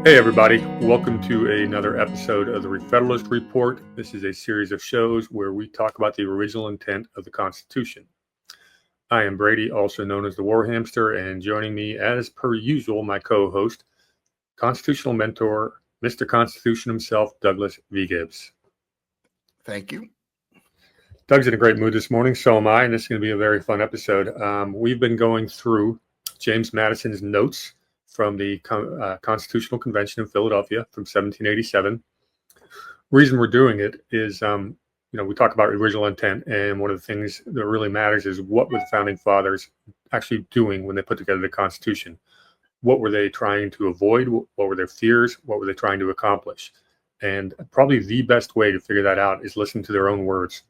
Hey everybody, welcome to another episode of the Re-Federalist Report. This is a series of shows where we talk about the original intent of the Constitution. I am Brady, also known as the War Hamster, and joining me as per usual, my co-host, constitutional mentor, Mr. Constitution himself, Douglas V. Gibbs. Thank you. Doug's in a great mood this morning, so am I, and this is going to be a very fun episode. We've been going through James Madison's notes from the Constitutional Convention in Philadelphia from 1787. Reason we're doing it is, we talk about original intent, and one of the things that really matters is what were the founding fathers actually doing when they put together the Constitution? What were they trying to avoid? What were their fears? What were they trying to accomplish? And probably the best way to figure that out is listen to their own words.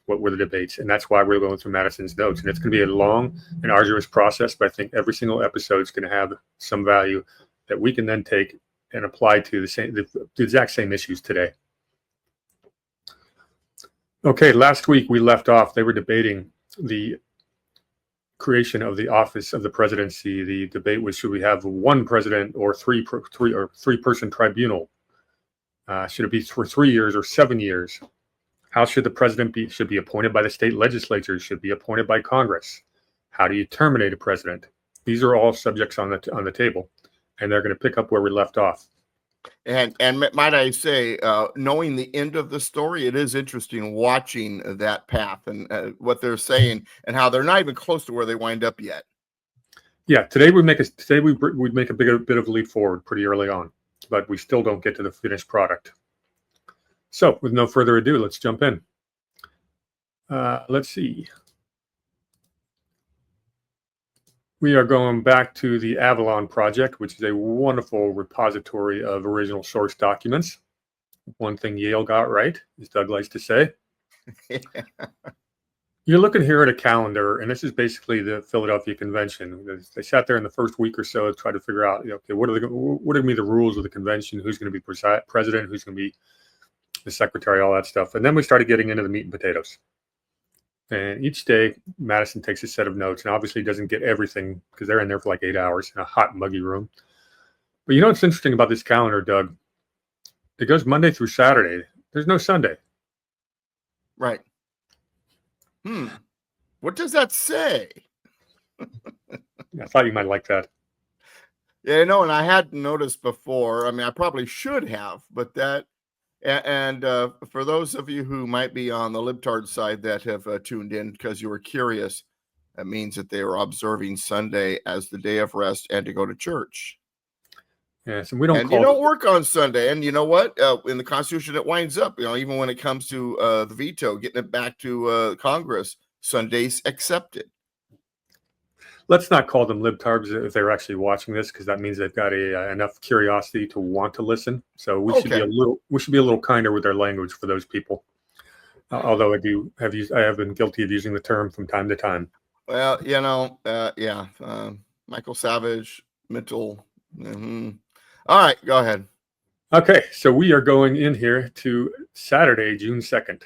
What were the debates? And that's why we're going through Madison's notes. And it's going to be a long and arduous process, but I think every single episode is going to have some value that we can then take and apply to the exact same issues today. Okay, last week we left off, they were debating the creation of the office of the presidency. The debate was, should we have one president or three-person tribunal? Should it be for 3 years or 7 years? How should the president be? Should be appointed by the state legislatures? Should be appointed by Congress? How do you terminate a president? These are all subjects on the table, and they're going to pick up where we left off. And might I say, knowing the end of the story, it is interesting watching that path and what they're saying and how they're not even close to where they wind up yet. Yeah, today we'd make a bit of a leap forward pretty early on, but we still don't get to the finished product. So, with no further ado, let's jump in. Let's see. We are going back to the Avalon Project, which is a wonderful repository of original source documents. One thing Yale got right, as Doug likes to say. You're looking here at a calendar, and this is basically the Philadelphia Convention. They sat there in the first week or so to try to figure out, okay, what are going to be the rules of the convention? Who's going to be president? Who's going to be the secretary, all that stuff. And then we started getting into the meat and potatoes. And each day, Madison takes a set of notes, and obviously doesn't get everything because they're in there for like 8 hours in a hot, muggy room. But you know what's interesting about this calendar, Doug? It goes Monday through Saturday. There's no Sunday. Right. What does that say? I thought you might like that. Yeah, no, and I hadn't noticed before. I mean, I probably should have, but that. And for those of you who might be on the libtard side that have tuned in because you were curious, that means that they are observing Sunday as the day of rest and to go to church. Yes, and we don't. And you don't work on Sunday. And you know what? In the Constitution, it winds up. Even when it comes to the veto, getting it back to Congress, Sundays accepted. Let's not call them libtards if they're actually watching this, because that means they've got enough curiosity to want to listen. So we should be a little kinder with our language for those people. Although I have been guilty of using the term from time to time. Well, Michael Savage, mental. All right, go ahead. Okay, so we are going in here to Saturday, June 2nd.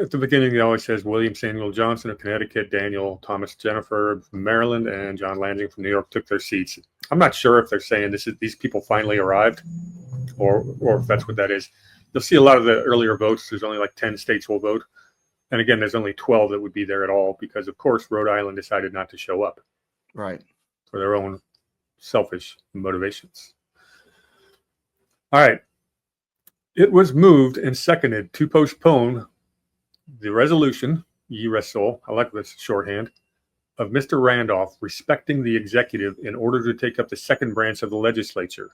At the beginning, it always says William Samuel Johnson of Connecticut, Daniel Thomas Jennifer from Maryland, and John Lansing from New York took their seats. I'm not sure if they're saying these people finally arrived, or if that's what that is. You'll see a lot of the earlier votes. There's only like 10 states will vote, and again, there's only 12 that would be there at all because, of course, Rhode Island decided not to show up, right, for their own selfish motivations. All right, it was moved and seconded to postpone the resolution, I like this shorthand, of Mr. Randolph respecting the executive in order to take up the second branch of the legislature,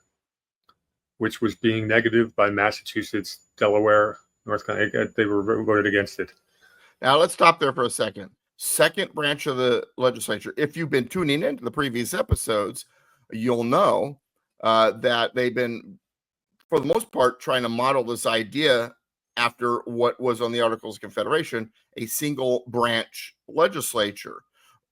which was being negative by Massachusetts, Delaware, North Carolina. They were voted against it. Now let's stop there for a second. Second branch of the legislature. If you've been tuning into the previous episodes, you'll know that they've been, for the most part, trying to model this idea after what was on the Articles of Confederation, a single branch legislature.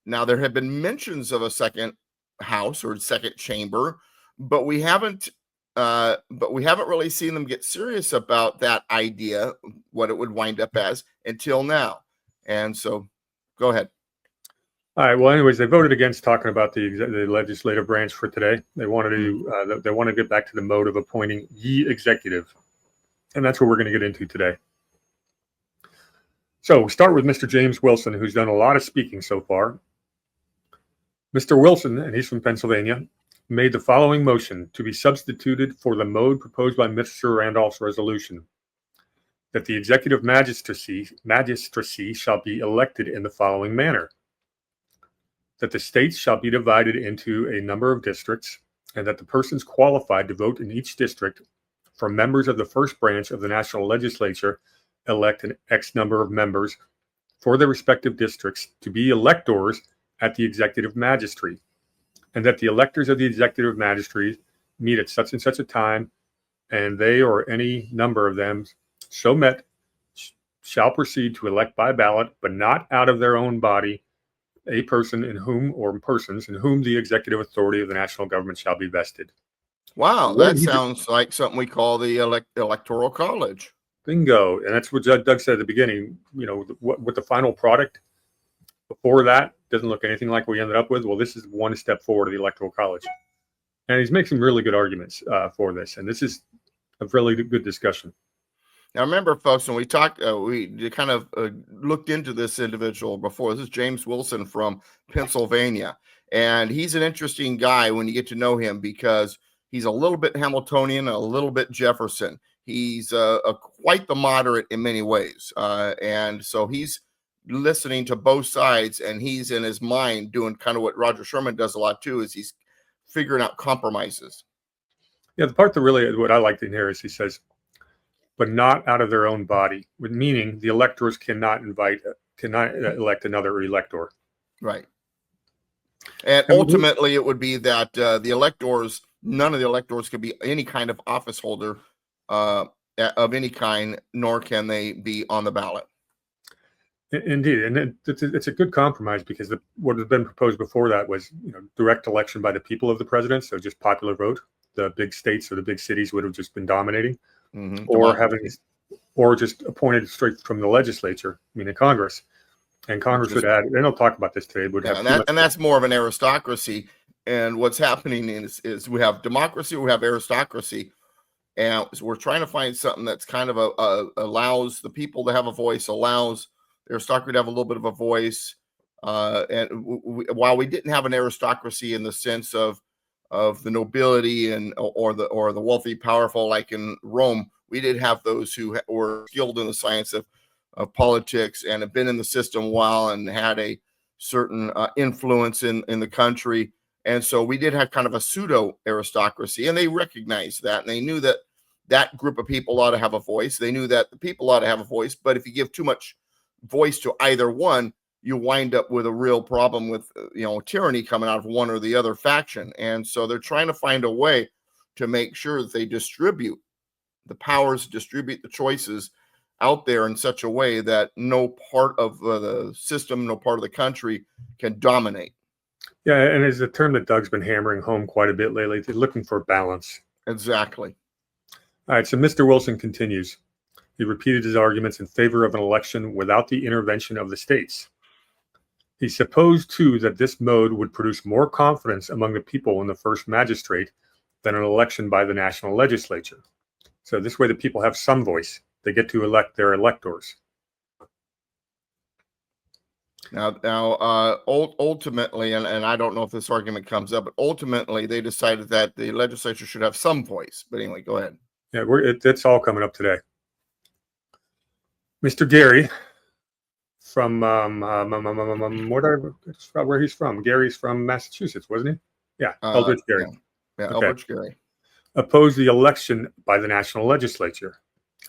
Now, there have been mentions of a second house or second chamber, but we haven't really seen them get serious about that idea, what it would wind up as, until now. And so, go ahead. All right. Well, anyways, they voted against talking about the legislative branch for today. They wanted to they want to get back to the mode of appointing ye executive, and that's what we're going to get into today. So we start with Mr. James Wilson, who's done a lot of speaking so far. Mr. Wilson, and he's from Pennsylvania, made the following motion to be substituted for the mode proposed by Mr. Randolph's resolution, that the executive magistracy shall be elected in the following manner: that the states shall be divided into a number of districts, and that the persons qualified to vote in each district for members of the first branch of the national legislature elect an X number of members for their respective districts to be electors at the executive magistracy, and that the electors of the executive magistracy meet at such and such a time, and they or any number of them so met shall proceed to elect by ballot, but not out of their own body, a person in whom or persons in whom the executive authority of the national government shall be vested. Wow, that sounds like something we call the electoral college. Bingo. And that's what Doug said at the beginning. You know, what the final product before that doesn't look anything like we ended up with. Well, this is one step forward to the electoral college. And he's making some really good arguments for this. And this is a really good discussion. Now, remember, folks, when we talked, we kind of looked into this individual before. This is James Wilson from Pennsylvania. And he's an interesting guy when you get to know him, because he's a little bit Hamiltonian, a little bit Jefferson. He's quite the moderate in many ways. And so he's listening to both sides, and he's in his mind doing kind of what Roger Sherman does a lot too, is he's figuring out compromises. Yeah, the part that really, what I liked in here is he says, but not out of their own body, meaning the electors cannot elect another elector. Right. And ultimately, it would be that the electors, none of the electors could be any kind of office holder of any kind, nor can they be on the ballot. Indeed, and it's a good compromise, because what has been proposed before that was, direct election by the people of the president, so just popular vote. The big states or the big cities would have just been dominating. Mm-hmm. Or just appointed straight from the legislature, meaning Congress, and Congress would add. They don't talk about this today, but and that's more of an aristocracy. And what's happening is we have democracy, we have aristocracy, and we're trying to find something that's kind of allows the people to have a voice, allows the aristocracy to have a little bit of a voice. And while we didn't have an aristocracy in the sense of the nobility or the wealthy, powerful, like in Rome, we did have those who were skilled in the science of politics and have been in the system a while and had a certain influence in the country. And so we did have kind of a pseudo aristocracy, and they recognized that, and they knew that that group of people ought to have a voice. They knew that the people ought to have a voice, but if you give too much voice to either one, you wind up with a real problem with, tyranny coming out of one or the other faction. And so they're trying to find a way to make sure that they distribute the powers, distribute the choices out there in such a way that no part of the system, no part of the country can dominate. Yeah, and it's a term that Doug's been hammering home quite a bit lately. They're looking for balance. Exactly. All right, so Mr. Wilson continues. He repeated his arguments in favor of an election without the intervention of the states. He supposed, too, that this mode would produce more confidence among the people in the first magistrate than an election by the national legislature. So this way the people have some voice. They get to elect their electors. Now, ultimately, and I don't know if this argument comes up, but ultimately they decided that the legislature should have some voice. But anyway, go ahead. Yeah, it's all coming up today. Mr. Gary from where he's from. Gary's from Massachusetts, wasn't he? Yeah, Eldridge Gary. Yeah, okay. Eldridge Gary. Opposed the election by the national legislature.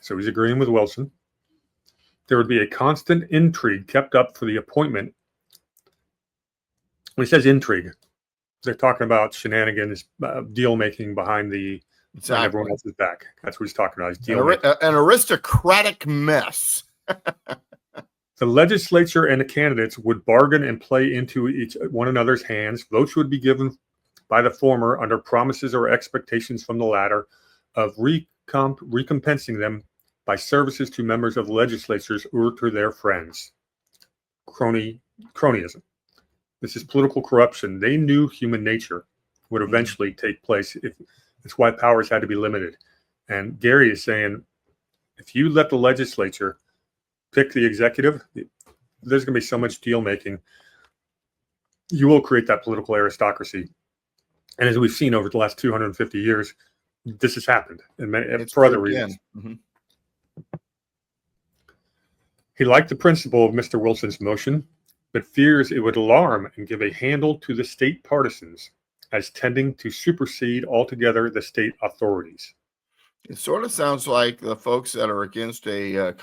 So he's agreeing with Wilson. There would be a constant intrigue kept up for the appointment. When he says intrigue, they're talking about shenanigans, deal making behind everyone else's back. That's what he's talking about. An aristocratic mess. The legislature and the candidates would bargain and play into one another's hands. Votes would be given by the former under promises or expectations from the latter of recompensing them by services to members of the legislatures or to their friends. Cronyism. This is political corruption. They knew human nature would eventually take place. That's why powers had to be limited. And Gary is saying, if you let the legislature pick the executive, there's going to be so much deal making. You will create that political aristocracy. And as we've seen over the last 250 years, this has happened and for other reasons. Mm-hmm. He liked the principle of Mr. Wilson's motion, but fears it would alarm and give a handle to the state partisans as tending to supersede altogether the state authorities. It sort of sounds like the folks that are against a an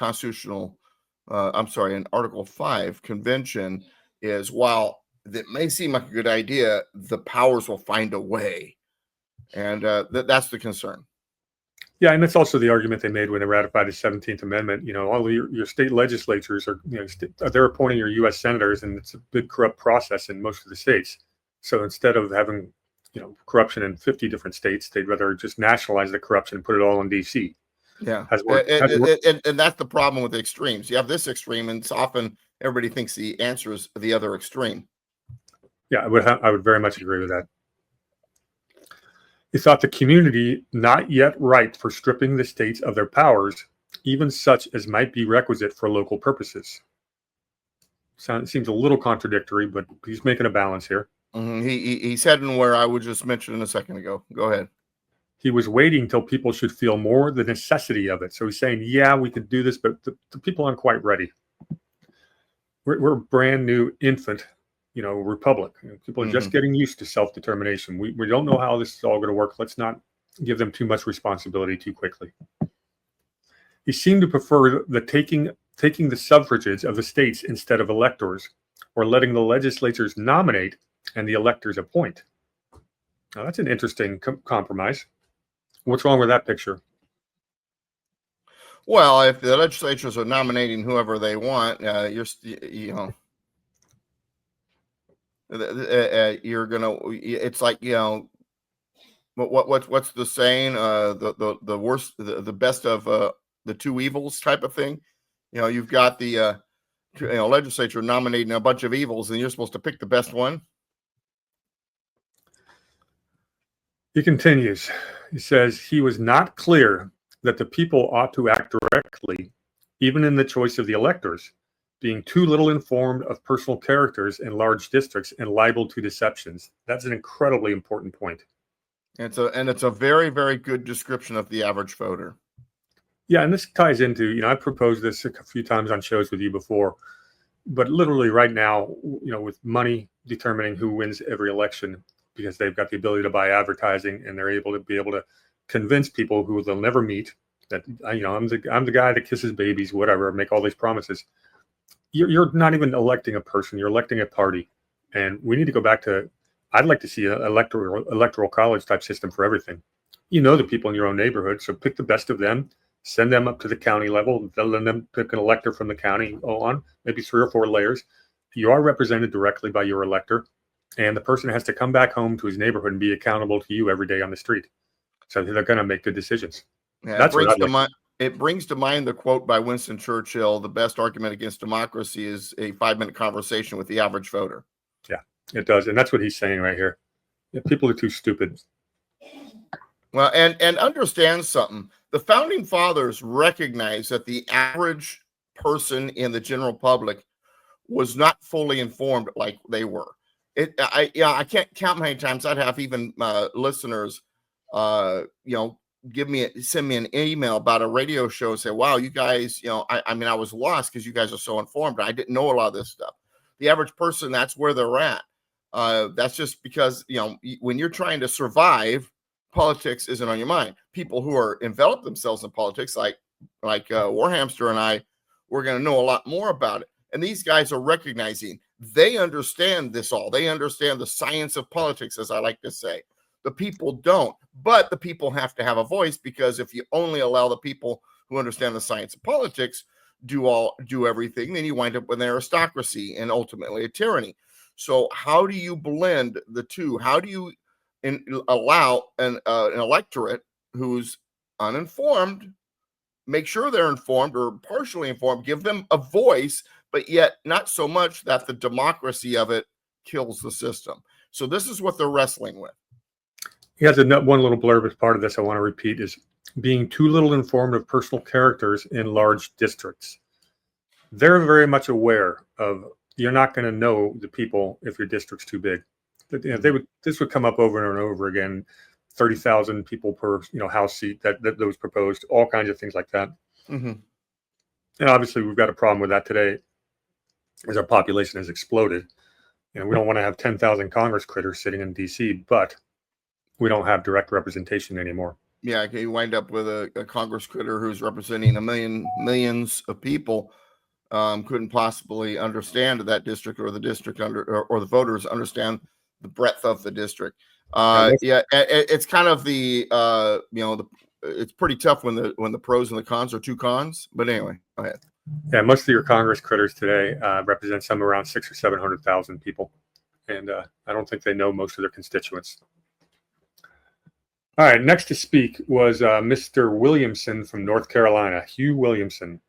Article 5 convention is, while that may seem like a good idea, the powers will find a way. And that's the concern. Yeah, and that's also the argument they made when they ratified the 17th Amendment. All of your state legislatures are, they're appointing your U.S. senators, and it's a big corrupt process in most of the states. So instead of having, corruption in 50 different states, they'd rather just nationalize the corruption and put it all in D.C. Yeah, and that's the problem with the extremes. You have this extreme, and it's often everybody thinks the answer is the other extreme. Yeah, I would very much agree with that. He thought the community not yet ripe for stripping the states of their powers, even such as might be requisite for local purposes. Seems a little contradictory, but he's making a balance here. Mm-hmm. He said in where I would just mention a second ago. Go ahead. He was waiting till people should feel more the necessity of it. So he's saying, yeah, we could do this, but the people aren't quite ready. We're a brand new infant, republic. People are just getting used to self-determination. We don't know how this is all going to work. Let's not give them too much responsibility too quickly. He seemed to prefer the taking the suffrages of the states instead of electors, or letting the legislatures nominate and the electors appoint. Now that's an interesting compromise. What's wrong with that picture? Well, if the legislatures are nominating whoever they want, you're gonna. It's like what's the saying? The worst, the best of the two evils type of thing. You've got the legislature nominating a bunch of evils, and you're supposed to pick the best one. He continues. He says he was not clear that the people ought to act directly, even in the choice of the electors, being too little informed of personal characters in large districts and liable to deceptions. That's an incredibly important point. It's a very, very good description of the average voter. Yeah, and this ties into, I've proposed this a few times on shows with you before, but literally right now, with money determining who wins every election, because they've got the ability to buy advertising and they're able to convince people who they'll never meet that, I'm the guy that kisses babies, whatever, make all these promises. You're not even electing a person, you're electing a party. And we need to go back to, I'd like to see an electoral college type system for everything. The people in your own neighborhood, so pick the best of them, send them up to the county level, let them pick an elector from the county on, maybe 3 or 4 layers. You are represented directly by your elector, and the person has to come back home to his neighborhood and be accountable to you every day on the street. So they're going to make good decisions. Yeah, it brings to mind the quote by Winston Churchill: "The best argument against democracy is a 5-minute conversation with the average voter." Yeah, it does. And that's what he's saying right here. People are too stupid. Well, and understand something. The founding fathers recognized that the average person in the general public was not fully informed like they were. I can't count how many times I'd have even listeners, send me an email about a radio show and say, wow, you guys, I was lost because you guys are so informed. I didn't know a lot of this stuff. The average person, that's where they're at. That's just because, when you're trying to survive, politics isn't on your mind. People who are enveloped themselves in politics, like Warhamster and I, we're going to know a lot more about it. And these guys are recognizing they understand this all. They understand the science of politics, as I like to say. The people don't, but the people have to have a voice, because if you only allow the people who understand the science of politics do everything, then you wind up with an aristocracy and ultimately a tyranny. So how do you blend the two? How do you allow an electorate who's uninformed, make sure they're informed or partially informed, give them a voice, but yet not so much that the democracy of it kills the system. So this is what they're wrestling with. He has one little blurb as part of this I want to repeat is being too little informed of personal characters in large districts. They're very much aware of you're not going to know the people if your district's too big. This would come up over and over again. 30,000 people per house seat that was proposed, all kinds of things like that. Mm-hmm. And obviously we've got a problem with that today as our population has exploded. We don't want to have 10,000 Congress critters sitting in DC, but we don't have direct representation anymore. Yeah, you wind up with a Congress critter who's representing millions of people. Couldn't possibly understand that district or the district or the voters understand the breadth of the district. It's kind of it's pretty tough when the pros and the cons are two cons. But anyway, go ahead. Yeah, most of your Congress critters today represent somewhere around 600,000 or 700,000 people, and I don't think they know most of their constituents. All right, next to speak was Mr. Williamson from North Carolina, Hugh Williamson.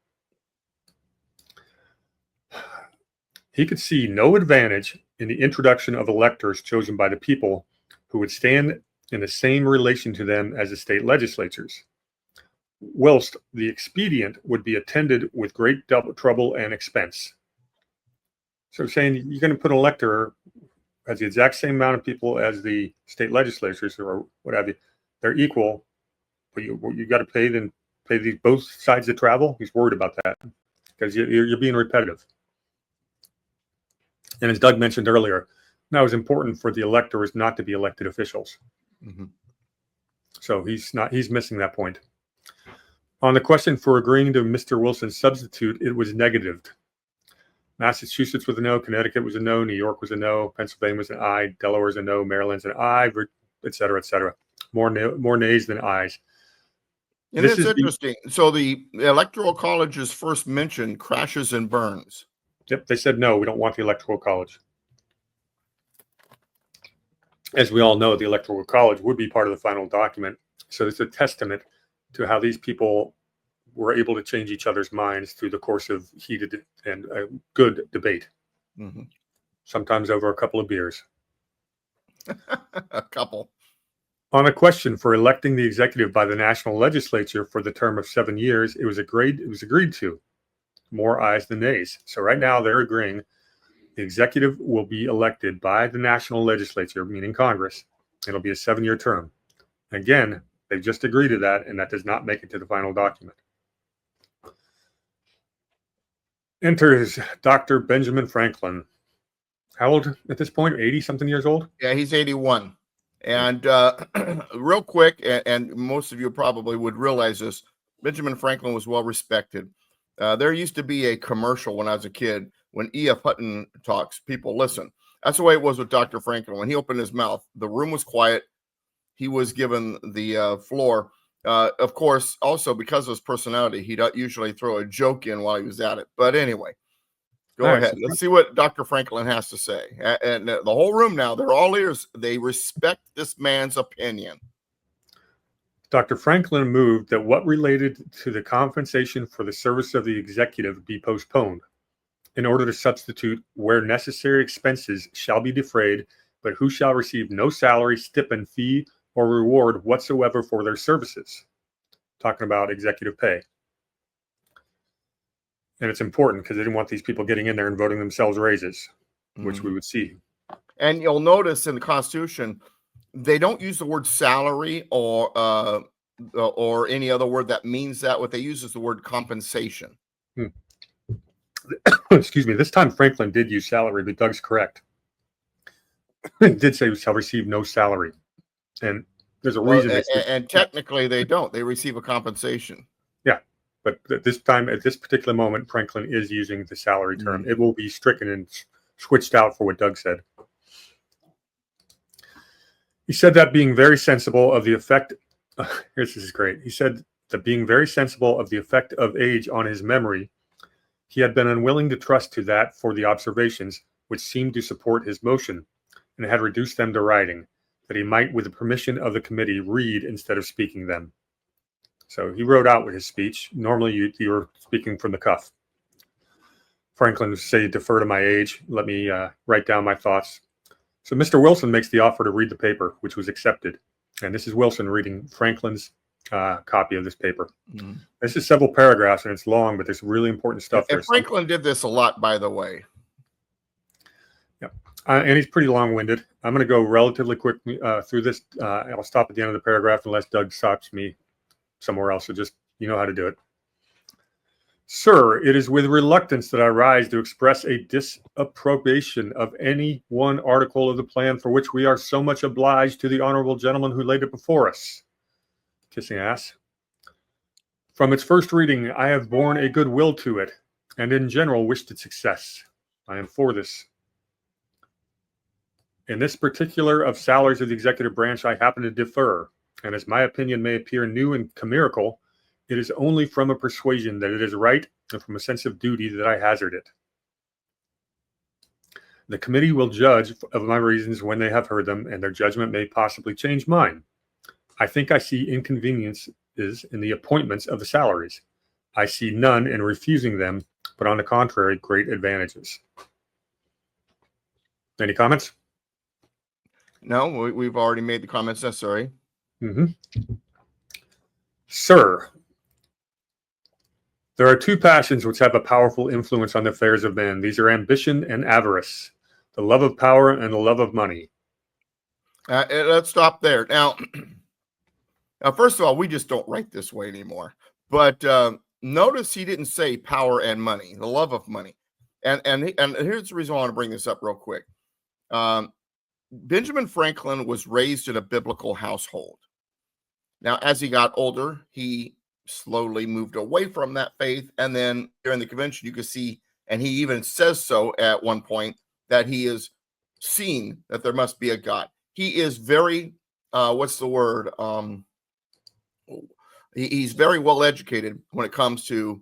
He could see no advantage in the introduction of electors chosen by the people who would stand in the same relation to them as the state legislatures, whilst the expedient would be attended with great trouble and expense. So saying you're going to put an elector as the exact same amount of people as the state legislatures or what have you, they're equal, but you got to pay these both sides of travel. He's worried about that because you're being repetitive. And as Doug mentioned earlier, now it's important for the electors not to be elected officials. Mm-hmm. So he's missing that point. On the question for agreeing to Mr. Wilson's substitute, it was negatived. Massachusetts was a no, Connecticut was a no, New York was a no, Pennsylvania was an aye, Delaware was a no, Maryland's an aye, et cetera, et cetera. More nays than ayes. And it's interesting. So the Electoral College's first mention crashes and burns. Yep, they said no, we don't want the Electoral College. As we all know, the Electoral College would be part of the final document. So it's a testament to how these people were able to change each other's minds through the course of heated and good debate. Mm-hmm. Sometimes over a couple of beers. A couple. On a question for electing the executive by the national legislature for the term of 7 years, it was agreed to. More ayes than nays. So right now they're agreeing the executive will be elected by the national legislature, meaning Congress. It'll be a 7-year term. Again, they've just agreed to that, and that does not make it to the final document. Enters Dr. Benjamin Franklin. How old at this point? 80-something years old? Yeah, he's 81. And real quick, and most of you probably would realize this, Benjamin Franklin was well respected. There used to be a commercial when I was a kid. When E.F. Hutton talks, people listen. That's the way it was with Dr. Franklin. When he opened his mouth, the room was quiet. He was given the floor. Of course, also because of his personality, he'd usually throw a joke in while he was at it. But anyway, go ahead. Let's see what Dr. Franklin has to say. And the whole room now, they're all ears. They respect this man's opinion. Dr. Franklin moved that what related to the compensation for the service of the executive be postponed in order to substitute where necessary expenses shall be defrayed, but who shall receive no salary, stipend, fee, or reward whatsoever for their services. Talking about executive pay. And it's important because they didn't want these people getting in there and voting themselves raises, which we would see. And you'll notice in the Constitution, they don't use the word salary or any other word that means that. What they use is the word compensation. Excuse me. This time Franklin did use salary, but Doug's correct. It did say we shall receive no salary. And there's a reason. And technically they don't. They receive a compensation. Yeah. But this time, at this particular moment, Franklin is using the salary term. It will be stricken and switched out for what Doug said. He said that being very sensible of the effect. This is great. He said that being very sensible of the effect of age on his memory, he had been unwilling to trust to that for the observations which seemed to support his motion, and had reduced them to writing, that he might, with the permission of the committee, read instead of speaking them. So he wrote out with his speech. Normally you were speaking from the cuff. Franklin would say, defer to my age. Let me write down my thoughts So Mr. Wilson makes the offer to read the paper, which was accepted. And this is Wilson reading Franklin's copy of this paper. Mm-hmm. This is several paragraphs, and it's long, but there's really important stuff there. And Franklin did this a lot, by the way. Yeah, and he's pretty long-winded. I'm going to go relatively quickly through this. I'll stop at the end of the paragraph unless Doug stops me somewhere else. So just, you know how to do it. Sir, it is with reluctance that I rise to express a disapprobation of any one article of the plan for which we are so much obliged to the honorable gentleman who laid it before us. Kissing ass. From its first reading, I have borne a good will to it, and in general wished its success. I am for this. In this particular of salaries of the executive branch, I happen to differ, and as my opinion may appear new and chimerical, it is only from a persuasion that it is right and from a sense of duty that I hazard it. The committee will judge of my reasons when they have heard them, and their judgment may possibly change mine. I think I see inconveniences in the appointments of the salaries. I see none in refusing them, but on the contrary, great advantages. Any comments? No, we've already made the comments necessary. Mm-hmm. Sir, there are two passions which have a powerful influence on the affairs of men. These are ambition and avarice, the love of power and the love of money. Let's stop there. Now, first of all, we just don't write this way anymore. But notice he didn't say power and money, the love of money. And here's the reason I want to bring this up real quick. Benjamin Franklin was raised in a biblical household. Now, as he got older, he slowly moved away from that faith. And then during the convention, you can see, and he even says so at one point, that he is seeing that there must be a God. He is very, what's the word? He's very well educated when it comes to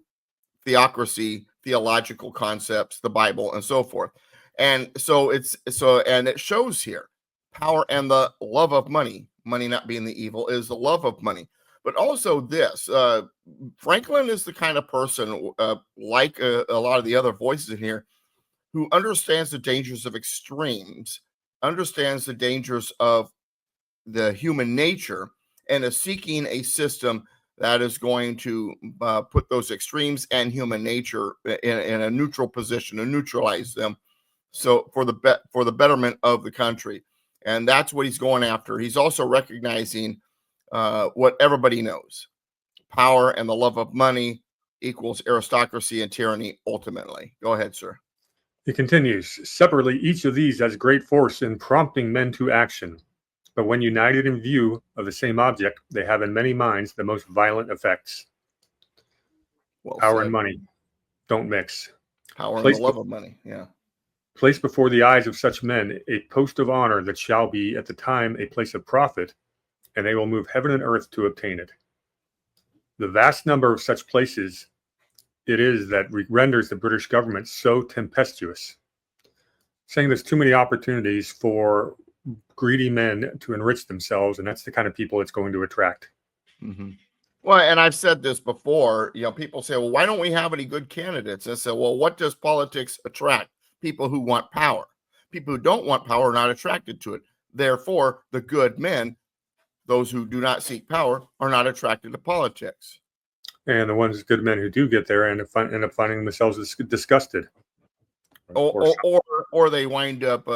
theocracy, theological concepts, the Bible, and so forth. And so and it shows here power and the love of money. Money not being the evil is the love of money. But also this, Franklin is the kind of person, like a lot of the other voices in here, who understands the dangers of extremes, understands the dangers of the human nature, and is seeking a system that is going to put those extremes and human nature in a neutral position and neutralize them. So for the betterment of the country. And that's what he's going after. He's also recognizing what everybody knows. Power and the love of money equals aristocracy and tyranny ultimately. Go ahead, sir. He continues, separately, each of these has great force in prompting men to action. But when united in view of the same object, they have in many minds the most violent effects. Well power said. and money don't mix. Power and the love of money, yeah. Place before the eyes of such men a post of honor that shall be at the time a place of profit, and they will move heaven and earth to obtain it. The vast number of such places it is that renders the British government so tempestuous, saying there's too many opportunities for greedy men to enrich themselves, and that's the kind of people it's going to attract. Mm-hmm. Well, and I've said this before, people say, well, why don't we have any good candidates? I said, well, what does politics attract? People who want power. People who don't want power are not attracted to it. Therefore, the good men, those who do not seek power, are not attracted to politics. And the ones good men who do get there end up finding themselves disgusted. Or they wind up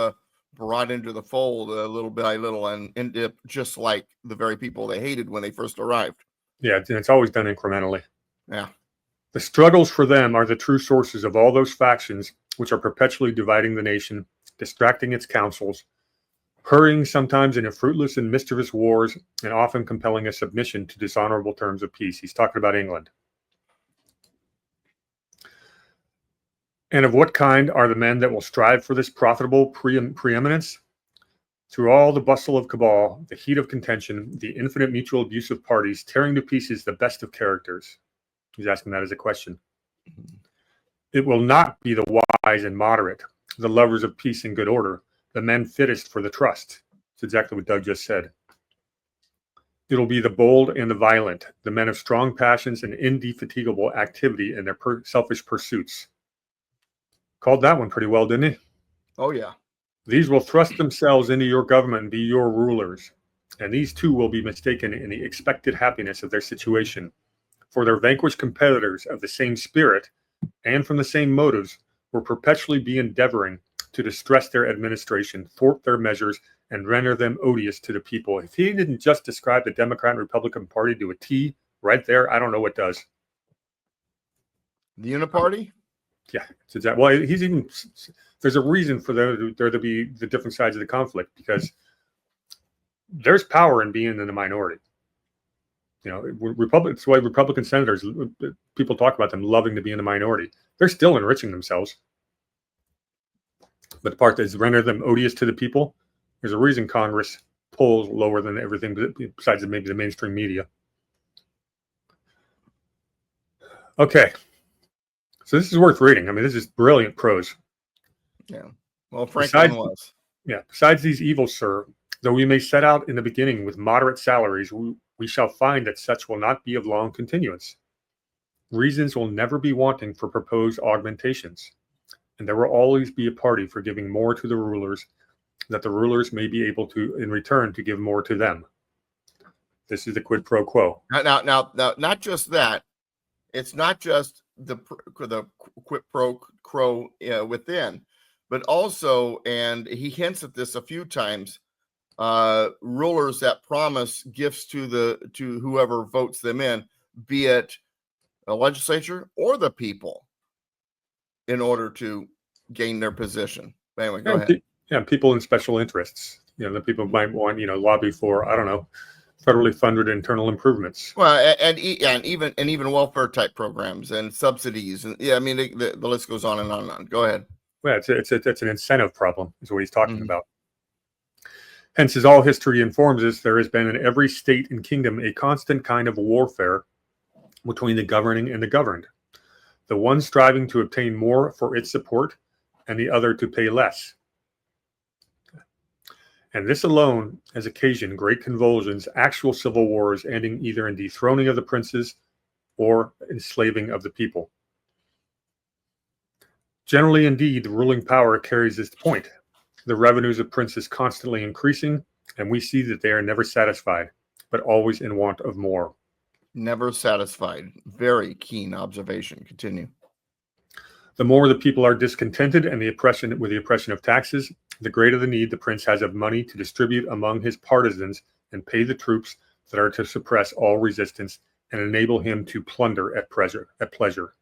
brought into the fold a little by little and end up just like the very people they hated when they first arrived. Yeah, it's always done incrementally. Yeah. The struggles for them are the true sources of all those factions which are perpetually dividing the nation, distracting its councils, hurrying sometimes into fruitless and mischievous wars, and often compelling a submission to dishonorable terms of peace. He's talking about England. And of what kind are the men that will strive for this profitable preeminence? Through all the bustle of cabal, the heat of contention, the infinite mutual abuse of parties, tearing to pieces the best of characters. He's asking that as a question. It will not be the wise and moderate, the lovers of peace and good order, the men fittest for the trust. That's exactly what Doug just said. It'll be the bold and the violent, the men of strong passions and indefatigable activity in their selfish pursuits. Called that one pretty well, didn't he? Oh, yeah. These will thrust themselves into your government and be your rulers, and these too will be mistaken in the expected happiness of their situation. For their vanquished competitors of the same spirit and from the same motives will perpetually be endeavoring to distress their administration, thwart their measures, and render them odious to the people. If he didn't just describe the Democrat and Republican Party to a T right there, I don't know what does. The Uniparty? Yeah, it's exactly. Well, he's even. There's a reason for there to be the different sides of the conflict, because there's power in being in the minority. You know, Republicans. That's why Republican senators, people talk about them loving to be in the minority. They're still enriching themselves. But the part that is render them odious to the people, there's a reason Congress polls lower than everything besides maybe the mainstream media. Okay. So this is worth reading. I mean, this is brilliant prose. Yeah. Well, Franklin was. Yeah. Besides these evils, sir, though we may set out in the beginning with moderate salaries, we shall find that such will not be of long continuance. Reasons will never be wanting for proposed augmentations, and there will always be a party for giving more to the rulers, that the rulers may be able to, in return, to give more to them. This is the quid pro quo. Now, not just that. It's not just the quid pro quo within, but also, and he hints at this a few times, rulers that promise gifts to whoever votes them in, be it a legislature or the people, in order to gain their position. Anyway, go ahead. Yeah, people in special interests. You know, the people might want, lobby for, I don't know, federally funded internal improvements. Well, and even welfare type programs and subsidies, and I mean the list goes on and on and on. Go ahead. Well, it's an incentive problem, is what he's talking about. Hence, as all history informs us, there has been in every state and kingdom a constant kind of warfare between the governing and the governed, the one striving to obtain more for its support, and the other to pay less. And this alone has occasioned great convulsions, actual civil wars, ending either in dethroning of the princes or enslaving of the people. Generally, indeed, the ruling power carries this point. The revenues of princes constantly increasing, and we see that they are never satisfied, but always in want of more. Never satisfied. Very keen observation. Continue. The more the people are discontented and the oppression of taxes, the greater the need the prince has of money to distribute among his partisans and pay the troops that are to suppress all resistance and enable him to plunder at pleasure.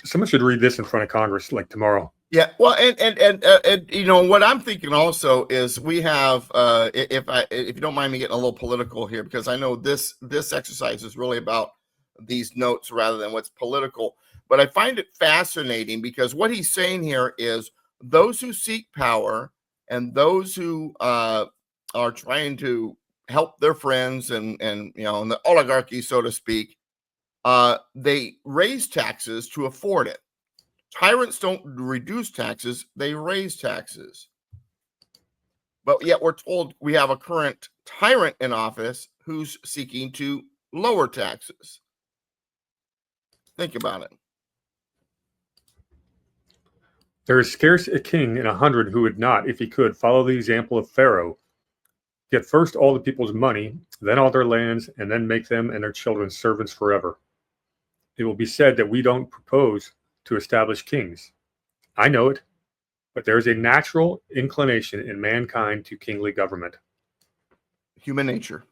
Someone should read this in front of Congress like tomorrow. Yeah, well, and what I'm thinking also is we have, if you don't mind me getting a little political here, because I know this exercise is really about these notes rather than what's political, but I find it fascinating because what he's saying here is those who seek power and those who are trying to help their friends and the oligarchy, so to speak, they raise taxes to afford it. Tyrants don't reduce taxes, they raise taxes. But yet we're told we have a current tyrant in office who's seeking to lower taxes. Think about it. There is scarce a king in 100 who would not, if he could, follow the example of Pharaoh. Get first all the people's money, then all their lands, and then make them and their children servants forever. It will be said that we don't propose to establish kings. I know it, but there is a natural inclination in mankind to kingly government. Human nature.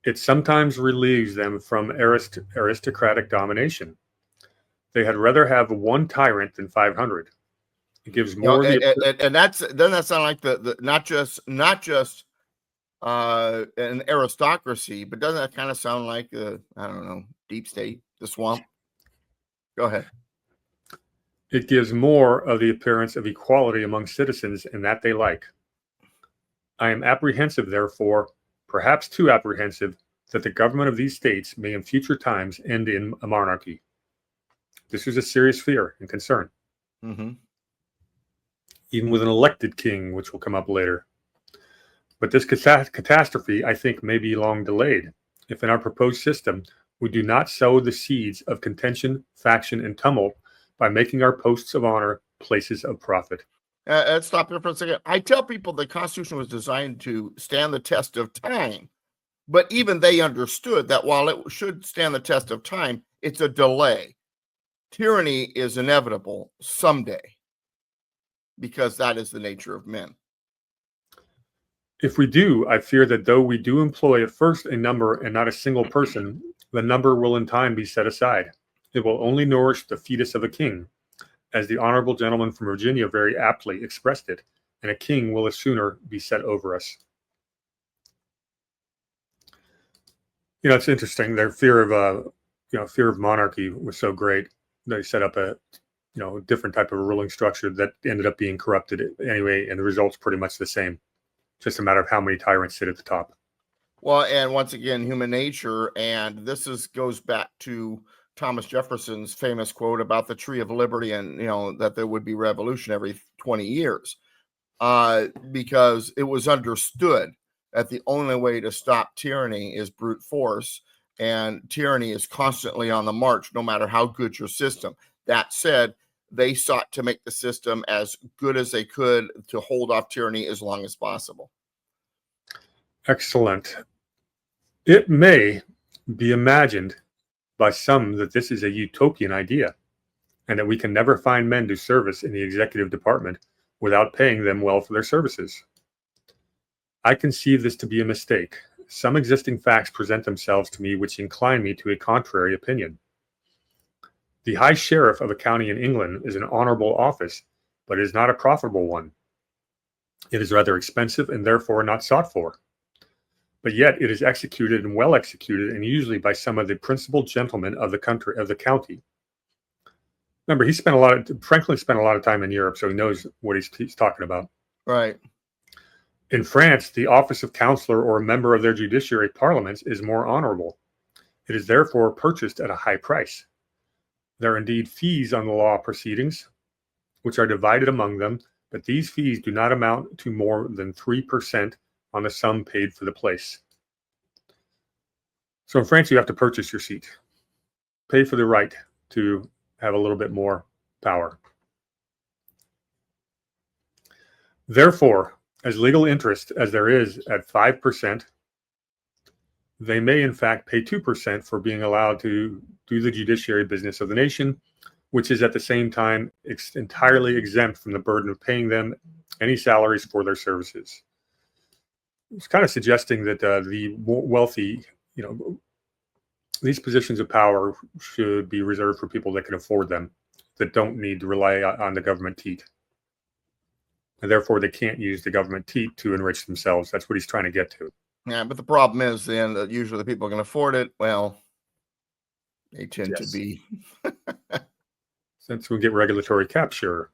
It sometimes relieves them from aristocratic domination. They had rather have one tyrant than 500. It gives more. And doesn't that sound like the not just an aristocracy, but doesn't that kind of sound like I don't know, deep state, the swamp? Go ahead. It gives more of the appearance of equality among citizens, and that they like. I am apprehensive, therefore, perhaps too apprehensive, that the government of these states may in future times end in a monarchy. This is a serious fear and concern. Even with an elected king, which will come up later. But this catastrophe, I think, may be long delayed, if in our proposed system we do not sow the seeds of contention, faction, and tumult by making our posts of honor places of profit. Let's stop there for a second. I tell people the Constitution was designed to stand the test of time, but even they understood that while it should stand the test of time, it's a delay. Tyranny is inevitable someday because that is the nature of men. If we do, I fear that though we do employ at first a number and not a single person, the number will in time be set aside. It will only nourish the fetus of a king, as the honorable gentleman from Virginia very aptly expressed it, and a king will as sooner be set over us. You know, it's interesting. Their fear of monarchy was so great. They set up a different type of a ruling structure that ended up being corrupted anyway, and the result's pretty much the same. Just a matter of how many tyrants sit at the top. Well, and once again, human nature, and this goes back to Thomas Jefferson's famous quote about the tree of liberty, and that there would be revolution every 20 years, because it was understood that the only way to stop tyranny is brute force, and tyranny is constantly on the march, no matter how good your system. That said, they sought to make the system as good as they could to hold off tyranny as long as possible. Excellent. It may be imagined by some that this is a utopian idea, and that we can never find men to service in the executive department without paying them well for their services. I conceive this to be a mistake. Some existing facts present themselves to me which incline me to a contrary opinion. The High Sheriff of a county in England is an honorable office, but it is not a profitable one. It is rather expensive and therefore not sought for. But yet it is executed and well executed, and usually by some of the principal gentlemen of the county. Remember, Franklin spent a lot of time in Europe, so he knows what he's talking about. Right. In France, the office of counselor or a member of their judiciary parliaments is more honorable. It is therefore purchased at a high price. There are indeed fees on the law proceedings, which are divided among them, but these fees do not amount to more than 3% on the sum paid for the place. So in France, you have to purchase your seat, pay for the right to have a little bit more power. Therefore, as legal interest as there is at 5%, they may in fact pay 2% for being allowed to do the judiciary business of the nation, which is at the same time entirely exempt from the burden of paying them any salaries for their services. It's kind of suggesting that the wealthy, these positions of power should be reserved for people that can afford them, that don't need to rely on the government teat. And therefore, they can't use the government teat to enrich themselves. That's what he's trying to get to. Yeah, but the problem is then that usually the people can afford it. Well, they tend to be. Since we get regulatory capture.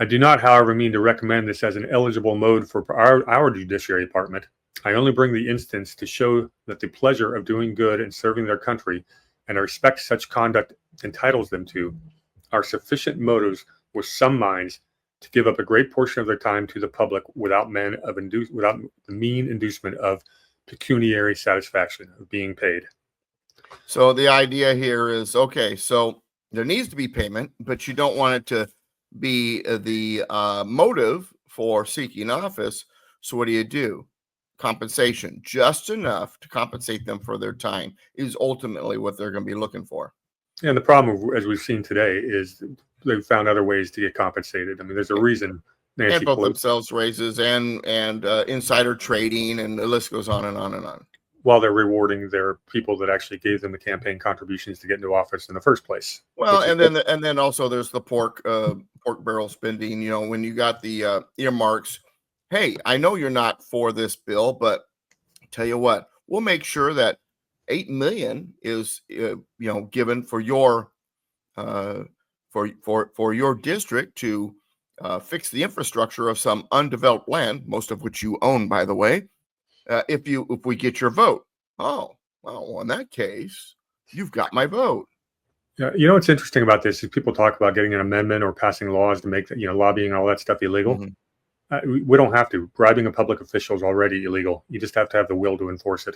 I do not, however, mean to recommend this as an eligible mode for our judiciary department. I only bring the instance to show that the pleasure of doing good and serving their country, and the respect such conduct entitles them to, are sufficient motives with some minds to give up a great portion of their time to the public without the mean inducement of pecuniary satisfaction of being paid. So the idea here is, okay, so there needs to be payment, but you don't want it to be the motive for seeking office. So what do? Compensation, just enough to compensate them for their time, is ultimately what they're going to be looking for. And the problem, as we've seen today, is they've found other ways to get compensated. I mean, there's a reason. And both themselves raises and insider trading, and the list goes on and on and on. While they're rewarding their people that actually gave them the campaign contributions to get into office in the first place. Well, and then also there's the pork barrel spending. When you got the earmarks. Hey, I know you're not for this bill, but tell you what, we'll make sure that $8 million is given for your for your district to fix the infrastructure of some undeveloped land, most of which you own, by the way. If we get your vote. Oh, well, in that case, you've got my vote. Yeah, what's interesting about this is people talk about getting an amendment or passing laws to make lobbying and all that stuff illegal. Mm-hmm. We don't have to. Bribing a public official is already illegal. You just have to have the will to enforce it.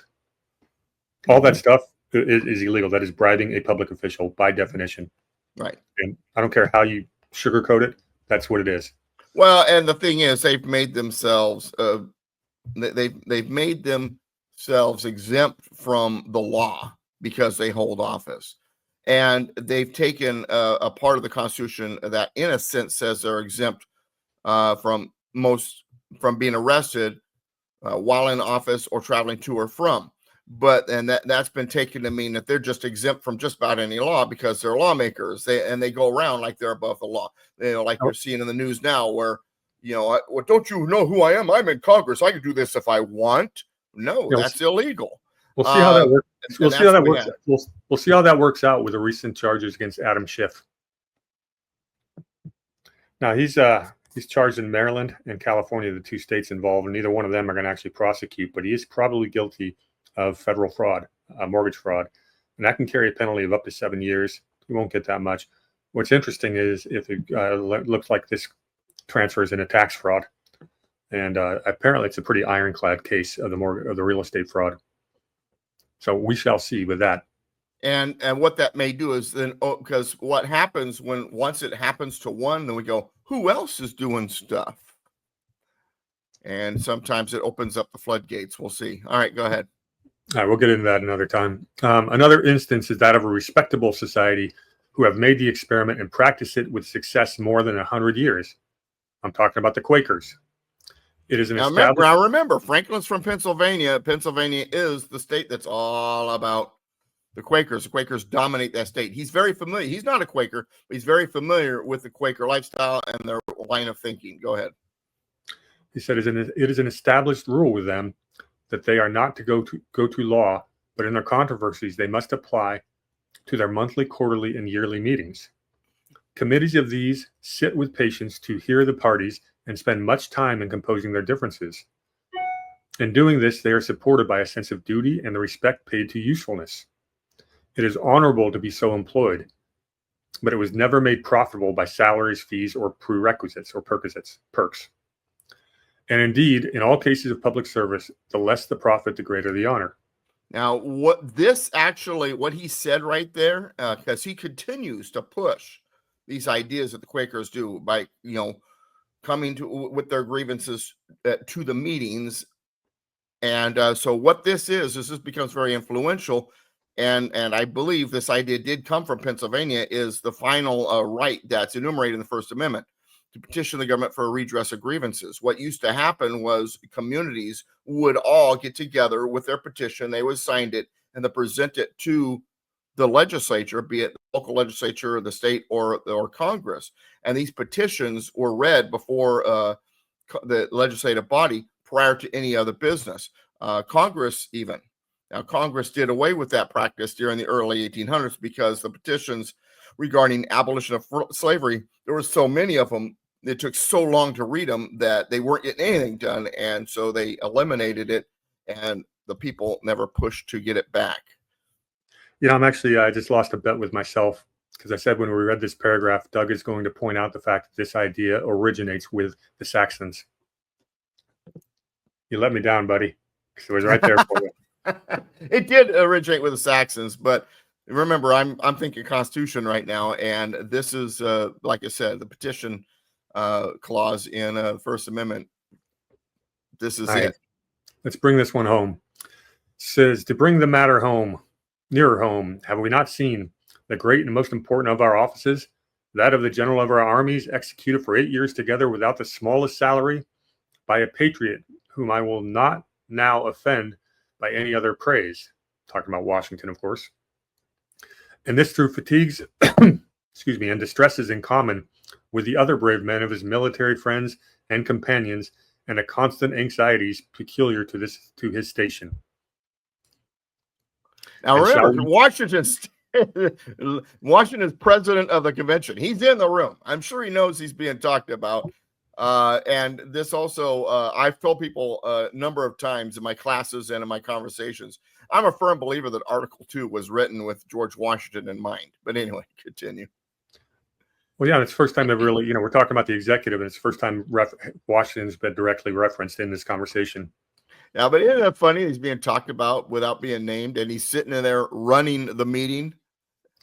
All that stuff is illegal. That is bribing a public official by definition. Right. And I don't care how you sugarcoat it. That's what it is. Well, and the thing is, they've made themselves they've made themselves exempt from the law because they hold office, and they've taken a part of the Constitution that, in a sense, says they're exempt from being arrested while in office or traveling to or from. But that's been taken to mean that they're just exempt from just about any law because they're lawmakers. They go around like they're above the law. Like you're seeing in the news now, where well, don't you know who I am? I'm in Congress. I can do this if I want. No, that's illegal. We'll see how that works. We'll see how that works. We'll see how that works out with the recent charges against Adam Schiff. Now he's charged in Maryland and California, the two states involved, and neither one of them are going to actually prosecute. But he is probably guilty of federal fraud, mortgage fraud, and that can carry a penalty of up to 7 years. He won't get that much. What's interesting is if it looks like this transfers into tax fraud, and apparently it's a pretty ironclad case of the real estate fraud. So we shall see with that. And what that may do is then, because what happens once it happens to one, then we go, who else is doing stuff? And sometimes it opens up the floodgates. We'll see. All right, go ahead. All right, we'll get into that another time. Another instance is that of a respectable society who have made the experiment and practiced it with success more than 100 years. I'm talking about the Quakers. It is an established... Now remember, Franklin's from Pennsylvania. Pennsylvania is the state that's all about the Quakers. The Quakers dominate that state. He's very familiar. He's not a Quaker, but he's very familiar with the Quaker lifestyle and their line of thinking. Go ahead. He said, it is an established rule with them that they are not to go to law, but in their controversies, they must apply to their monthly, quarterly, and yearly meetings. Committees of these sit with patients to hear the parties and spend much time in composing their differences. In doing this, they are supported by a sense of duty and the respect paid to usefulness. It is honorable to be so employed, but it was never made profitable by salaries, fees, or prerequisites or perks. And indeed, in all cases of public service, the less the profit, the greater the honor. Now, what he said right there, because he continues to push these ideas that the Quakers do by, coming with their grievances to the meetings. And so what this becomes very influential. And I believe this idea did come from Pennsylvania, is the final right that's enumerated in the First Amendment to petition the government for a redress of grievances. What used to happen was communities would all get together with their petition. They would sign it and they present it to the legislature, be it the local legislature, the state, or Congress. And these petitions were read before the legislative body prior to any other business. Congress even. Now, Congress did away with that practice during the early 1800s because the petitions regarding abolition of slavery, there were so many of them, it took so long to read them that they weren't getting anything done. And so they eliminated it, and the people never pushed to get it back. I just lost a bet with myself because I said when we read this paragraph, Doug is going to point out the fact that this idea originates with the Saxons. You let me down, buddy, because it was right there for you. It did originate with the Saxons, but remember, I'm thinking Constitution right now, and this is, like I said, the petition clause in the First Amendment. This is it. Let's bring this one home. It says, to bring the matter home, nearer home, have we not seen the great and most important of our offices, that of the general of our armies, executed for 8 years together without the smallest salary, by a patriot whom I will not now offend by any other praise? Talking about Washington, of course. And this through fatigues, and distresses in common with the other brave men of his military friends and companions, and the constant anxieties peculiar to his station. Now remember, Washington's president of the convention. He's in the room. I'm sure he knows he's being talked about. And this also, I've told people a number of times in my classes and in my conversations, I'm a firm believer that Article 2 was written with George Washington in mind. But anyway, continue. Well, yeah, it's the first time ever really, we're talking about the executive, and it's the first time Washington's been directly referenced in this conversation. Yeah, but isn't it funny? He's being talked about without being named, and he's sitting in there running the meeting.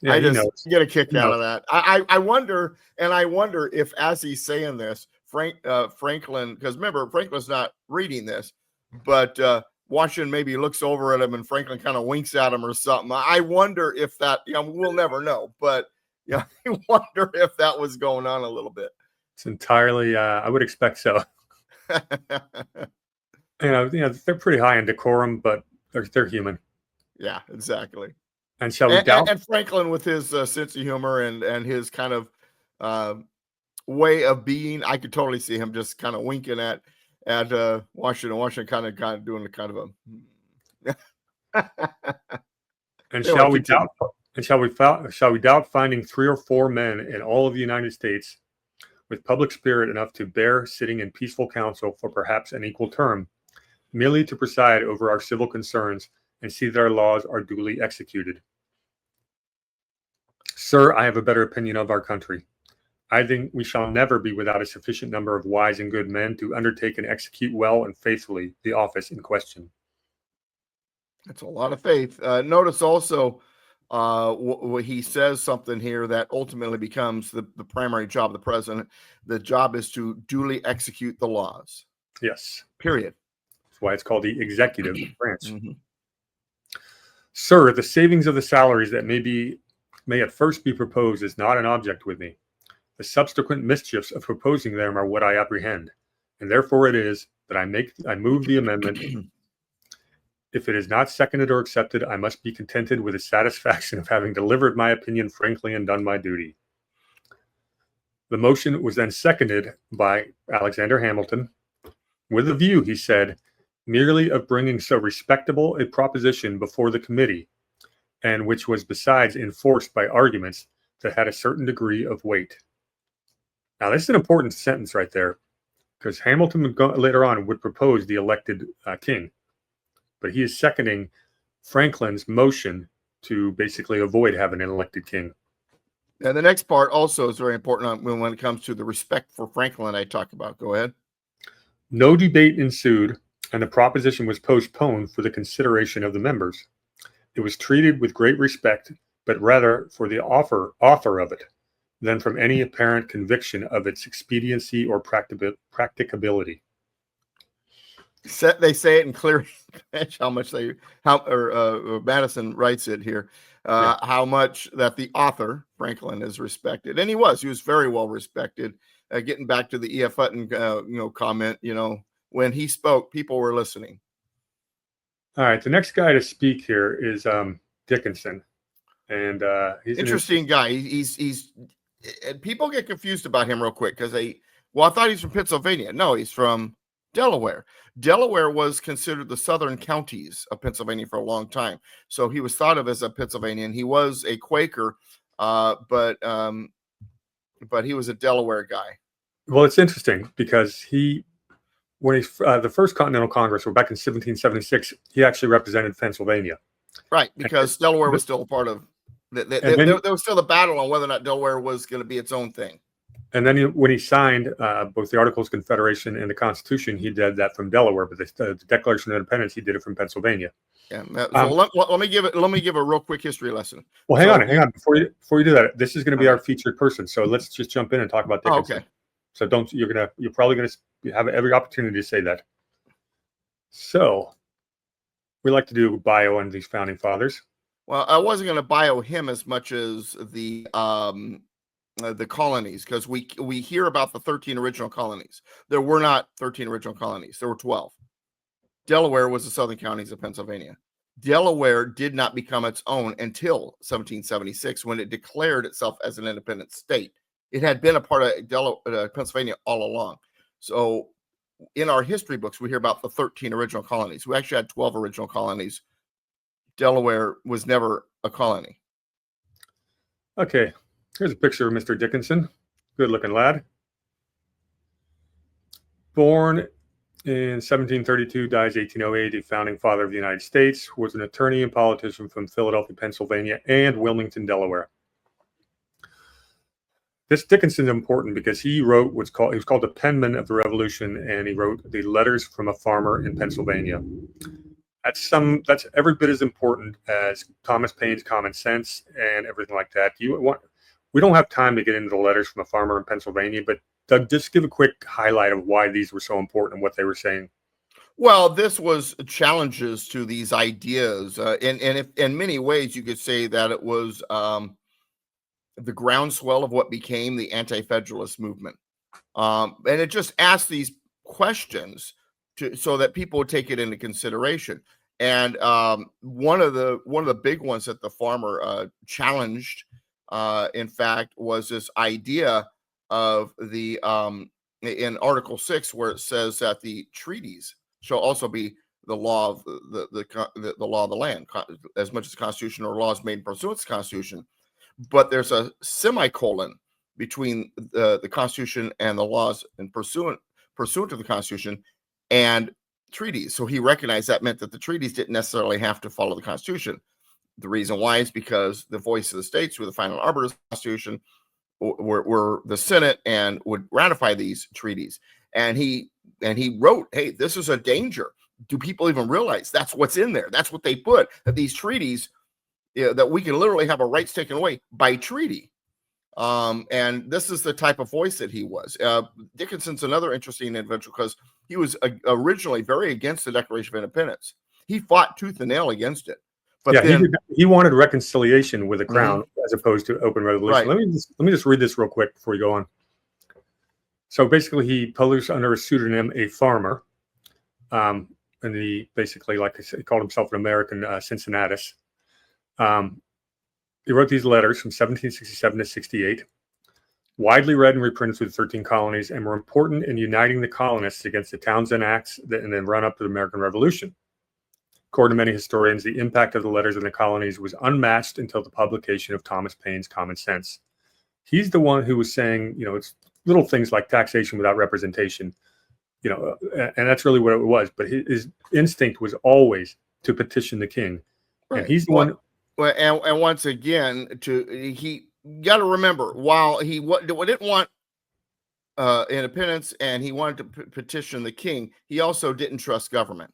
Yeah, I he just knows. get a kick He out knows. of that. I wonder if as he's saying this, Franklin, because remember, Franklin's not reading this, but Washington maybe looks over at him and Franklin kind of winks at him or something. I wonder if that, we'll never know, but I wonder if that was going on a little bit. It's entirely, I would expect so. They're pretty high in decorum, but they're human. Yeah, exactly. And shall we doubt? And Franklin with his sense of humor and his kind of way of being, I could totally see him just kind of winking at Washington. Washington kind of doing a kind of a. And shall we doubt? And shall we doubt finding 3 or 4 men in all of the United States with public spirit enough to bear sitting in peaceful council for perhaps an equal term, merely to preside over our civil concerns and see that our laws are duly executed? Sir, I have a better opinion of our country. I think we shall never be without a sufficient number of wise and good men to undertake and execute well and faithfully the office in question. That's a lot of faith. Notice also he says something here that ultimately becomes the primary job of the president. The job is to duly execute the laws. Yes. Period. That's why it's called the executive branch. Mm-hmm. Sir, the savings of the salaries that may at first be proposed is not an object with me. The subsequent mischiefs of proposing them are what I apprehend, and therefore it is that I move the amendment. If it is not seconded or accepted, I must be contented with the satisfaction of having delivered my opinion frankly and done my duty. The motion was then seconded by Alexander Hamilton, with a view, he said, merely of bringing so respectable a proposition before the committee, and which was besides enforced by arguments that had a certain degree of weight. Now, this is an important sentence right there, because Hamilton later on would propose the elected king, but he is seconding Franklin's motion to basically avoid having an elected king. And the next part also is very important when it comes to the respect for Franklin I talk about. Go ahead. No debate ensued, and the proposition was postponed for the consideration of the members. It was treated with great respect, but rather for the author of it than from any apparent conviction of its expediency or practicability. They say it in clear how much Madison writes it here, how much that the author Franklin is respected, and he was very well respected. Getting back to the E.F. Hutton comment, when he spoke, people were listening. All right, the next guy to speak here is Dickinson, and he's interesting guy. He's people get confused about him real quick because I thought he's from Pennsylvania. No, he's from Delaware. Delaware was considered the southern counties of Pennsylvania for a long time, so he was thought of as a Pennsylvanian. He was a Quaker, but he was a Delaware guy. Well, it's interesting because when the first Continental Congress, or back in 1776, he actually represented Pennsylvania. Right, because Delaware was still a part of. There was still a battle on whether or not Delaware was going to be its own thing. And then when he signed both the Articles of Confederation and the Constitution, he did that from Delaware, but the Declaration of Independence, he did it from Pennsylvania. Yeah. So let me give a real quick history lesson. Well, hang on. Before you do that, this is going to be our featured person. So let's just jump in and talk about Dickinson. Okay. So you're probably going to have every opportunity to say that. So we like to do bio on these founding fathers. Well, I wasn't going to bio him as much as the colonies, because we hear about the 13 original colonies. There were not 13 original colonies. There were 12. Delaware was the southern counties of Pennsylvania. Delaware did not become its own until 1776, when it declared itself as an independent state. It had been a part of Pennsylvania all along. So in our history books, we hear about the 13 original colonies. We actually had 12 original colonies. Delaware was never a colony. Okay, here's a picture of Mr. Dickinson. Good-looking lad. Born in 1732, dies 1808, a founding father of the United States, was an attorney and politician from Philadelphia, Pennsylvania, and Wilmington, Delaware. This Dickinson is important because he was called the penman of the Revolution, and he wrote the Letters from a Farmer in Pennsylvania. That's every bit as important as Thomas Paine's Common Sense and everything like that. We don't have time to get into the letters from a farmer in Pennsylvania, but Doug, just give a quick highlight of why these were so important and what they were saying. Well, this was challenges to these ideas, and if in many ways you could say that it was the groundswell of what became the anti-federalist movement, and it just asked these questions so that people would take it into consideration. And one of the big ones that the farmer challenged, in fact, was this idea of the in Article 6, where it says that the treaties shall also be the law of the law of the land, as much as the Constitution or laws made pursuant to the Constitution. But there's a semicolon between the Constitution and the laws and pursuant to the Constitution and treaties. So he recognized that meant that the treaties didn't necessarily have to follow the Constitution. The reason why is because the voice of the states were the final arbiters of the Constitution, were the Senate, and would ratify these treaties. And he wrote, hey, this is a danger. Do people even realize that's what's in there? That's what they put, that these treaties, that we can literally have our rights taken away by treaty. And this is the type of voice that he was. Dickinson's another interesting individual because he was originally very against the Declaration of Independence. He fought tooth and nail against it. But then, he wanted reconciliation with the crown as opposed to open revolution. Right. Let me just read this real quick before you go on. So basically, he published under a pseudonym a farmer, and he basically, like I said, he called himself an American Cincinnatus. He wrote these letters from 1767 to 68, widely read and reprinted through the 13 colonies, and were important in uniting the colonists against the Townshend Acts and then run up to the American Revolution. According to many historians, the impact of the letters in the colonies was unmatched until the publication of Thomas Paine's Common Sense. He's the one who was saying, it's little things like taxation without representation, and that's really what it was. But his instinct was always to petition the king. Right. And he's the one. Well, and once again, he got to remember, while he didn't want independence and he wanted to petition the king, he also didn't trust government.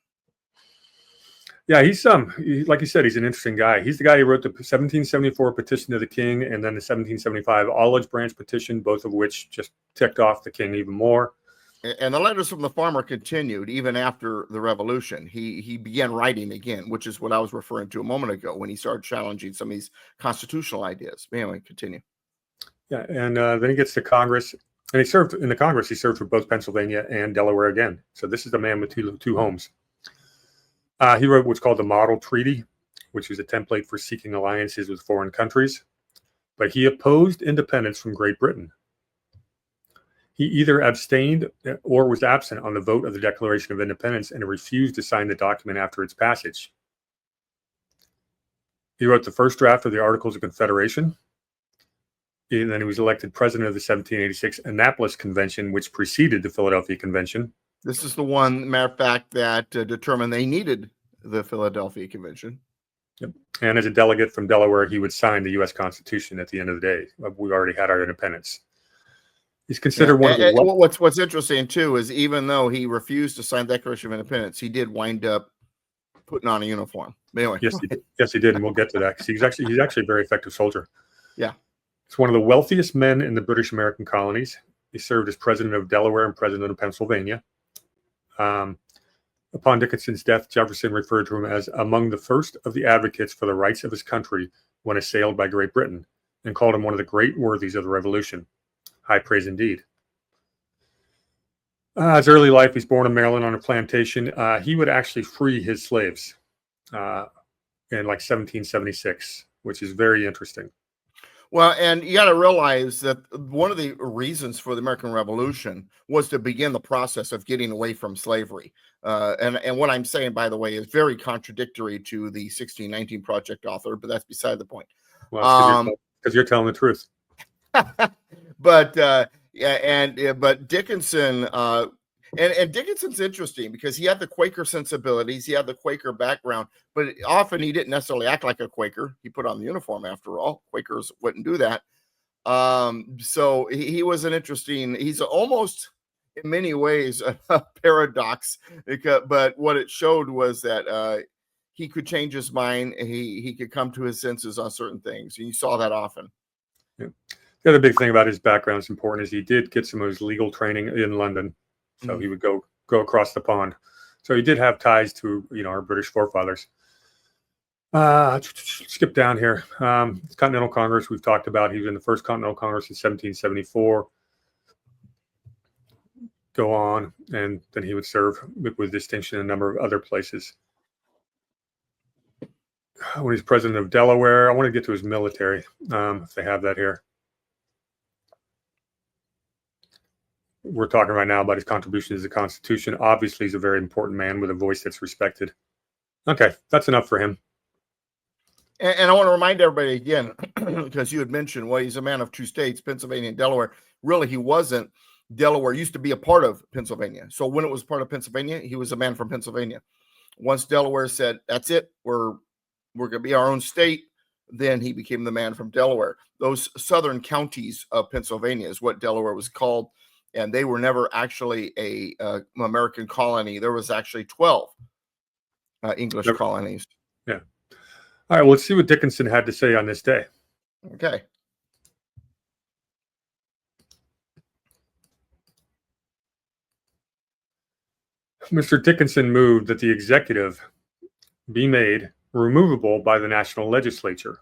Yeah, he's like you said, he's an interesting guy. He's the guy who wrote the 1774 petition to the king and then the 1775 olive branch petition, both of which just ticked off the king even more. And the letters from the farmer continued even after the revolution. He began writing again, which is what I was referring to a moment ago when he started challenging some of these constitutional ideas. Anyway, continue. Yeah, and then he gets to Congress, and he served in the Congress. He served for both Pennsylvania and Delaware again. So this is the man with two homes. He wrote what's called the Model Treaty, which was a template for seeking alliances with foreign countries. But he opposed independence from Great Britain. He either abstained or was absent on the vote of the Declaration of Independence and refused to sign the document after its passage. He wrote the first draft of the Articles of Confederation. And then he was elected president of the 1786 Annapolis Convention, which preceded the Philadelphia Convention. This is the one, matter of fact, that determined they needed the Philadelphia Convention. Yep. And as a delegate from Delaware, he would sign the U.S. Constitution at the end of the day. We already had our independence. He's considered one of the... What's interesting, too, is even though he refused to sign the Declaration of Independence, he did wind up putting on a uniform. But anyway. Yes, he did, and we'll get to that, because he's actually a very effective soldier. Yeah. He's one of the wealthiest men in the British American colonies. He served as president of Delaware and president of Pennsylvania. Upon Dickinson's death, Jefferson referred to him as among the first of the advocates for the rights of his country when assailed by Great Britain, and called him one of the great worthies of the Revolution. High praise indeed. His early life, he's born in Maryland on a plantation. He would actually free his slaves in like 1776, which is very interesting. Well, and you got to realize that one of the reasons for the American Revolution was to begin the process of getting away from slavery. And what I'm saying, by the way, is very contradictory to the 1619 Project author, but that's beside the point. Well, because you're telling the truth. But Dickinson, and Dickinson's interesting because he had the Quaker sensibilities, he had the Quaker background, but often he didn't necessarily act like a Quaker. He put on the uniform, after all. Quakers wouldn't do that. So he was an interesting, he's almost in many ways a paradox, but what it showed was that he could change his mind. He could come to his senses on certain things. And you saw that often. Yeah. The other big thing about his background is important is he did get some of his legal training in London. So he would go across the pond. So he did have ties to, our British forefathers. Skip down here. Continental Congress, we've talked about. He was in the first Continental Congress in 1774. Go on, and then he would serve with distinction in a number of other places. When he's president of Delaware, I want to get to his military, if they have that here. We're talking right now about his contribution to the Constitution. Obviously, he's a very important man with a voice that's respected. Okay, that's enough for him. And I want to remind everybody again, because you had mentioned, well, he's a man of two states, Pennsylvania and Delaware. Really, he wasn't. Delaware used to be a part of Pennsylvania. So when it was part of Pennsylvania, he was a man from Pennsylvania. Once Delaware said, that's it, we're going to be our own state, then he became the man from Delaware. Those southern counties of Pennsylvania is what Delaware was called. And they were never actually a American colony. There was actually 12 English colonies. Yeah. All right, well, let's see what Dickinson had to say on this day. Okay. Mr. Dickinson moved that the executive be made removable by the national legislature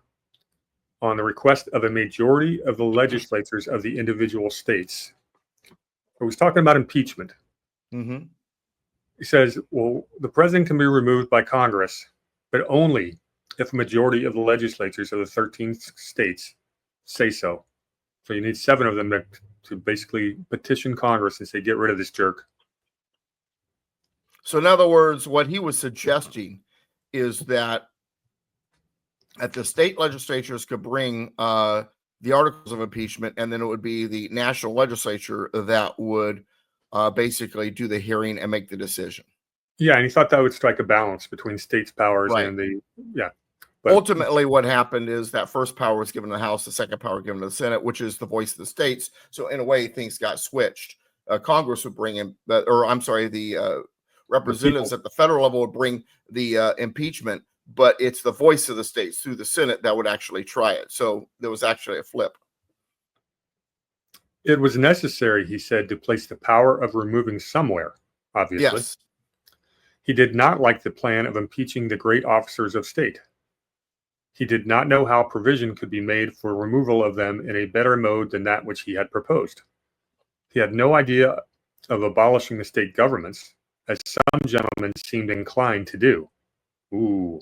on the request of a majority of the legislatures of the individual states. So he's talking about impeachment. Mm-hmm. He says, well, the president can be removed by Congress, but only if a majority of the legislatures of the 13 states say so. So you need 7 of them to basically petition Congress and say, get rid of this jerk. So in other words, what he was suggesting is that the state legislatures could bring the articles of impeachment, and then it would be the national legislature that would basically do the hearing and make the decision. Yeah, and he thought that would strike a balance between states' powers and the, But ultimately, what happened is that first power was given to the House, the second power given to the Senate, which is the voice of the states. So in a way, things got switched. Congress would bring in, the representatives at the federal level would bring the impeachment, but it's the voice of the states through the Senate that would actually try it. So there was actually a flip. It was necessary, he said, to place the power of removing somewhere, obviously. Yes. He did not like the plan of impeaching the great officers of state. He did not know how provision could be made for removal of them in a better mode than that which he had proposed. He had no idea of abolishing the state governments, as some gentlemen seemed inclined to do. Ooh.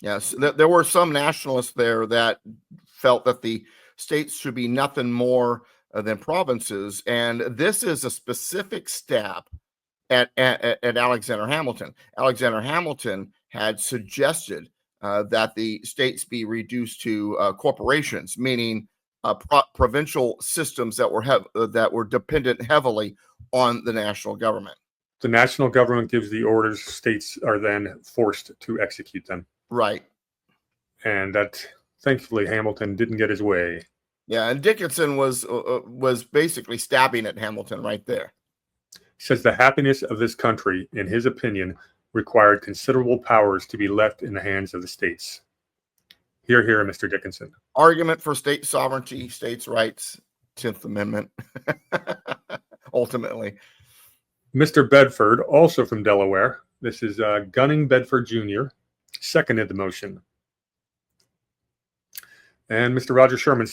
Yes, there were some nationalists there that felt that the states should be nothing more than provinces, and this is a specific stab at Alexander Hamilton. Alexander Hamilton had suggested that the states be reduced to corporations, meaning provincial systems that were dependent heavily on the national government. The national government gives the orders, states are then forced to execute them. Right. And that, thankfully, Hamilton didn't get his way. Yeah, and Dickinson was basically stabbing at Hamilton right there. He says the happiness of this country, in his opinion, required considerable powers to be left in the hands of the states. Hear, hear, Mr. Dickinson. Argument for state sovereignty, states' rights, 10th Amendment, ultimately. Mr. Bedford, also from Delaware, this is Gunning Bedford Jr., seconded the motion. And Mr. Roger Sherman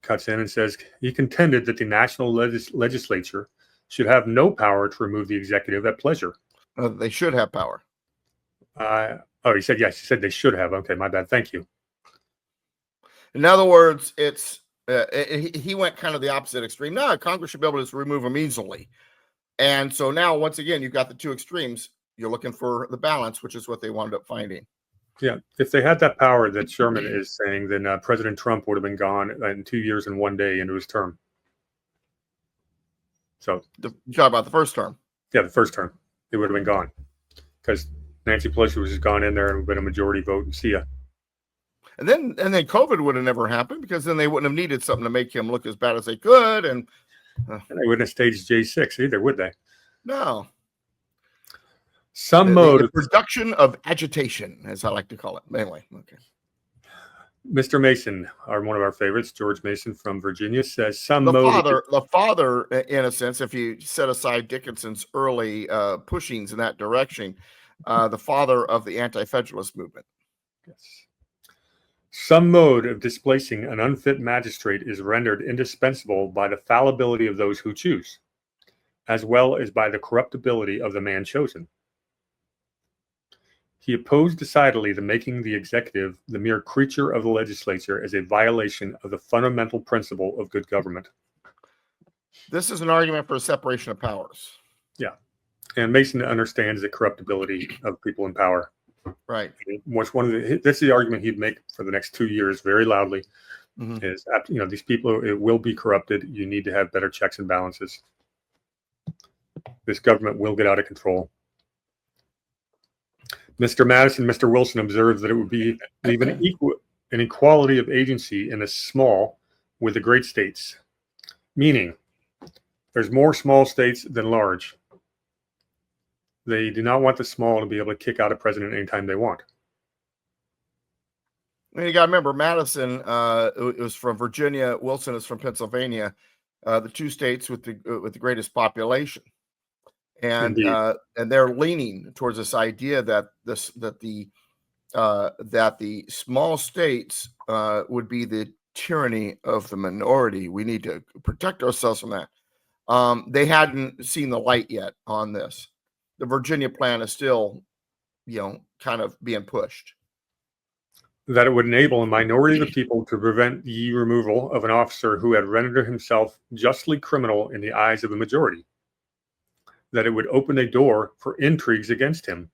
cuts in and says he contended that the national legislature should have no power to remove the executive at pleasure. They should have power. He said, yes, he said they should have. Okay, my bad. Thank you. In other words, he went kind of the opposite extreme. No, Congress should be able to remove them easily. And so now, once again, you've got the two extremes. You're looking for the balance, which is what they wound up finding. Yeah, if they had that power that Sherman is saying, then President Trump would have been gone in 2 years and 1 day into his term. So you talk about the first term. Yeah, the first term. It would have been gone because Nancy Pelosi was just gone in there and it would have been a majority vote and see ya. And then COVID would have never happened because then they wouldn't have needed something to make him look as bad as they could. And they wouldn't have staged J6 either, would they? No. Some mode The of production of agitation, as I like to call it. Anyway, okay. Mr. Mason, one of our favorites, George Mason from Virginia, says The father, in a sense, if you set aside Dickinson's early pushings in that direction, the father of the anti-federalist movement. Yes. Some mode of displacing an unfit magistrate is rendered indispensable by the fallibility of those who choose, as well as by the corruptibility of the man chosen. He opposed decidedly the making the executive the mere creature of the legislature as a violation of the fundamental principle of good government. This is an argument for separation of powers. Yeah. And Mason understands the corruptibility of people in power. Right. That's the argument he'd make for the next 2 years very loudly. Mhm. Is, these people, it will be corrupted. You need to have better checks and balances. This government will get out of control. Mr. Madison, Mr. Wilson observed that it would be even an equality of agency in the small with the great states, meaning there's more small states than large. They do not want the small to be able to kick out a president anytime they want. And you got to remember, Madison it was from Virginia. Wilson is from Pennsylvania, the two states with the greatest population, and they're leaning towards this idea that the small states would be the tyranny of the minority. We need to protect ourselves from that. They hadn't seen the light yet on this. The Virginia plan is still, kind of being pushed. That it would enable a minority of the people to prevent the removal of an officer who had rendered himself justly criminal in the eyes of the majority. That it would open a door for intrigues against him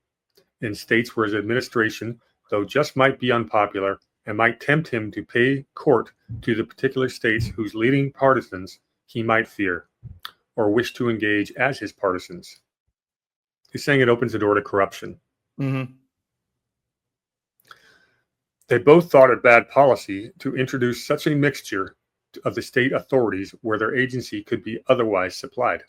in states where his administration, though just might be unpopular, and might tempt him to pay court to the particular states whose leading partisans he might fear or wish to engage as his partisans. He's saying it opens the door to corruption. Mm-hmm. They both thought it bad policy to introduce such a mixture of the state authorities where their agency could be otherwise supplied.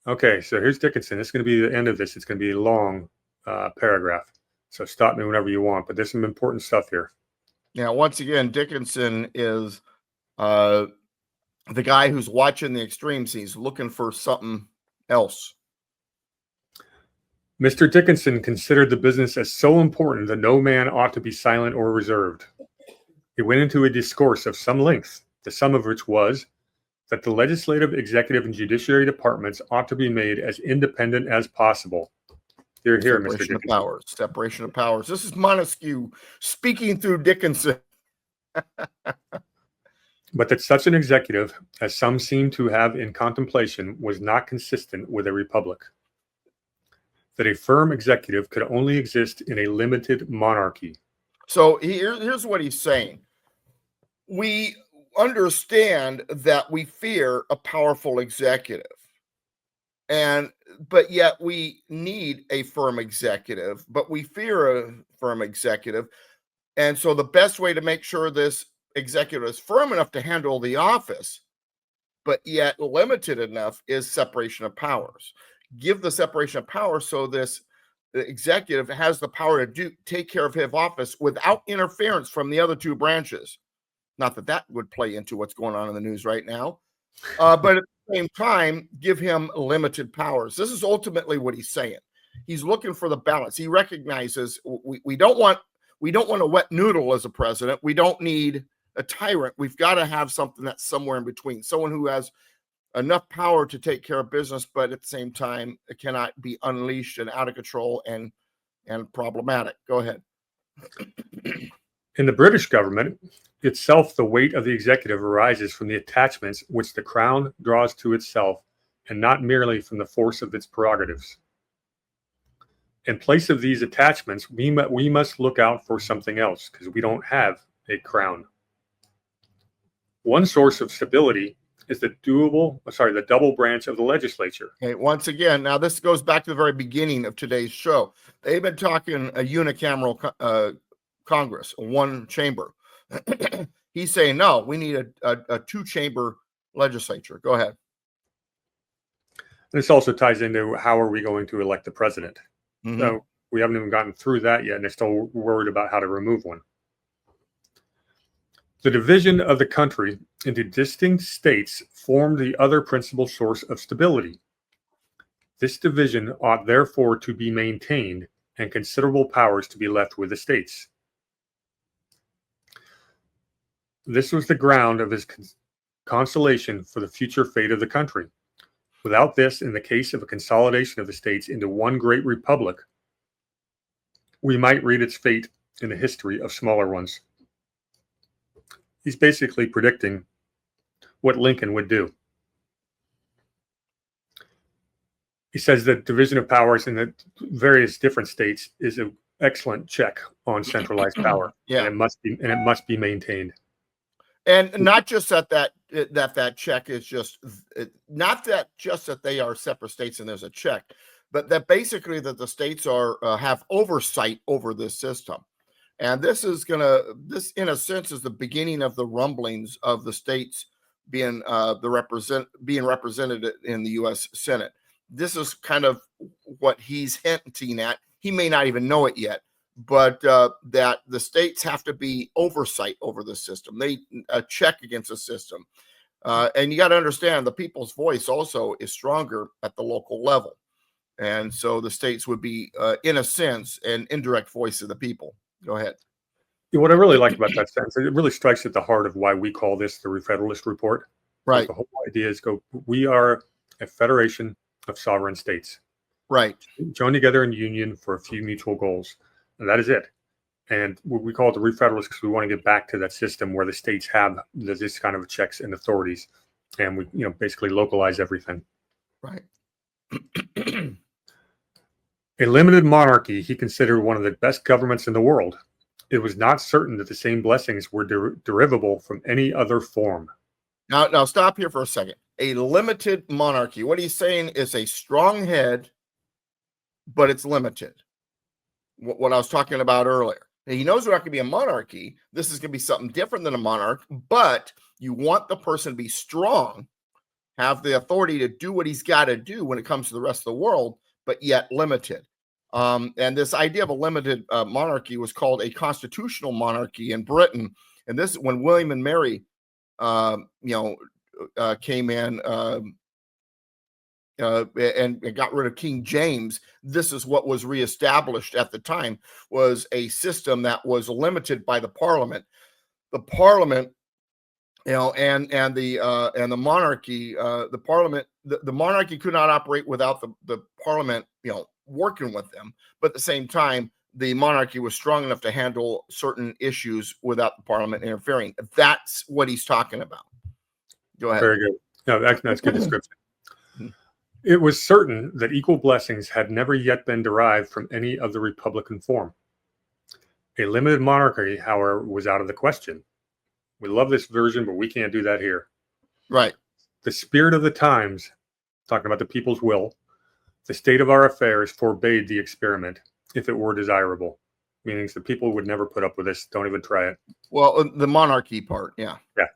Okay, so here's Dickinson. This is going to be the end of this. It's going to be a long paragraph. So stop me whenever you want, but there's some important stuff here. Now, once again, Dickinson is the guy who's watching the extremes. He's looking for something else. Mr. Dickinson considered the business as so important that no man ought to be silent or reserved. He went into a discourse of some length, the sum of which was that the legislative, executive, and judiciary departments ought to be made as independent as possible. Here, Mr. Dickinson. Separation of powers. This is Montesquieu speaking through Dickinson. But that such an executive, as some seem to have in contemplation, was not consistent with a republic. That a firm executive could only exist in a limited monarchy. So here's what he's saying. We understand that we fear a powerful executive, but yet we need a firm executive, but we fear a firm executive. And so the best way to make sure this executive is firm enough to handle the office, but yet limited enough, is separation of powers. Give the separation of powers so the executive has the power to take care of his office without interference from the other two branches. Not that would play into what's going on in the news right now, but at the same time, give him limited powers. This is ultimately what he's saying. He's looking for the balance. He recognizes we don't want a wet noodle as a president. We don't need a tyrant. We've got to have something that's somewhere in between. Someone who has enough power to take care of business, but at the same time, it cannot be unleashed and out of control and problematic. Go ahead. In the British government itself, the weight of the executive arises from the attachments which the crown draws to itself, and not merely from the force of its prerogatives. In place of these attachments, we must look out for something else, because we don't have a crown. One source of stability is the double branch of the legislature. Okay, once again, now this goes back to the very beginning of today's show. They've been talking a unicameral Congress, one chamber. He's saying, no, we need a two-chamber legislature. Go ahead. this also ties into how are we going to elect the president. Mhm. So we haven't even gotten through that yet, and they're still worried about how to remove one. The division of the country into distinct states formed the other principal source of stability. This division ought therefore to be maintained, and considerable powers to be left with the states. This was the ground of his consolation for the future fate of the country. Without this, in the case of a consolidation of the states into one great republic, we might read its fate in the history of smaller ones. He's basically predicting what Lincoln would do. He says that division of powers in the various different states is an excellent check on centralized power, Yeah. and it must be maintained. And not just that check is just not that just that they are separate states and there's a check, but that basically that the states are have oversight over this system. And this in a sense is the beginning of the rumblings of the states being represented in the U.S. Senate. This is kind of what he's hinting at. He may not even know it yet, but that the states have to be oversight over the system. They check against the system. And you got to understand the people's voice also is stronger at the local level. And so the states would be, in a sense, an indirect voice of the people. Go ahead. What I really like about that sentence, it really strikes at the heart of why we call this the Re-Federalist report. Right. The whole idea is we are a federation of sovereign states. Right. Join together in union for a few mutual goals. And that is it. And we call it the Re-Federalist because we want to get back to that system where the states have this kind of checks and authorities. And we, basically localize everything. Right. A limited monarchy he considered one of the best governments in the world. It was not certain that the same blessings were derivable from any other form. Now stop here for a second. A limited monarchy. What he's saying is a strong head, but it's limited. What I was talking about earlier. He knows we're not going to be a monarchy. This is going to be something different than a monarch, but you want the person to be strong, have the authority to do what he's got to do when it comes to the rest of the world, but yet limited. And this idea of a limited monarchy was called a constitutional monarchy in Britain. And this, when William and Mary, came in and got rid of King James, this is what was reestablished at the time, was a system that was limited by the Parliament. The Parliament, and the monarchy, the Parliament, the monarchy could not operate without the Parliament, working with them. But at the same time, the monarchy was strong enough to handle certain issues without the Parliament interfering. That's what he's talking about. Go ahead. Very good. No, that's good description. It was certain that equal blessings had never yet been derived from any of the Republican form. A limited monarchy, however, was out of the question. We love this version, but we can't do that here. Right. The spirit of the times, talking about the people's will, the state of our affairs forbade the experiment if it were desirable, meaning the people would never put up with this. Don't even try it. Well, the monarchy part, yeah. Yeah.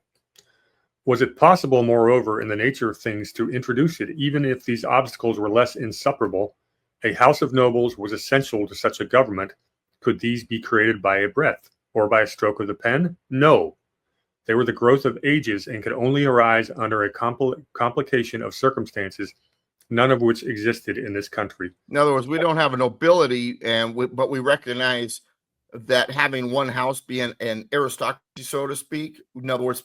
Was it possible, moreover, in the nature of things to introduce it, even if these obstacles were less insuperable? A house of nobles was essential to such a government. Could these be created by a breath or by a stroke of the pen? No. They were the growth of ages and could only arise under a complication of circumstances, none of which existed in this country. In other words, we don't have a nobility, but we recognize that having one house be an aristocracy, so to speak. In other words,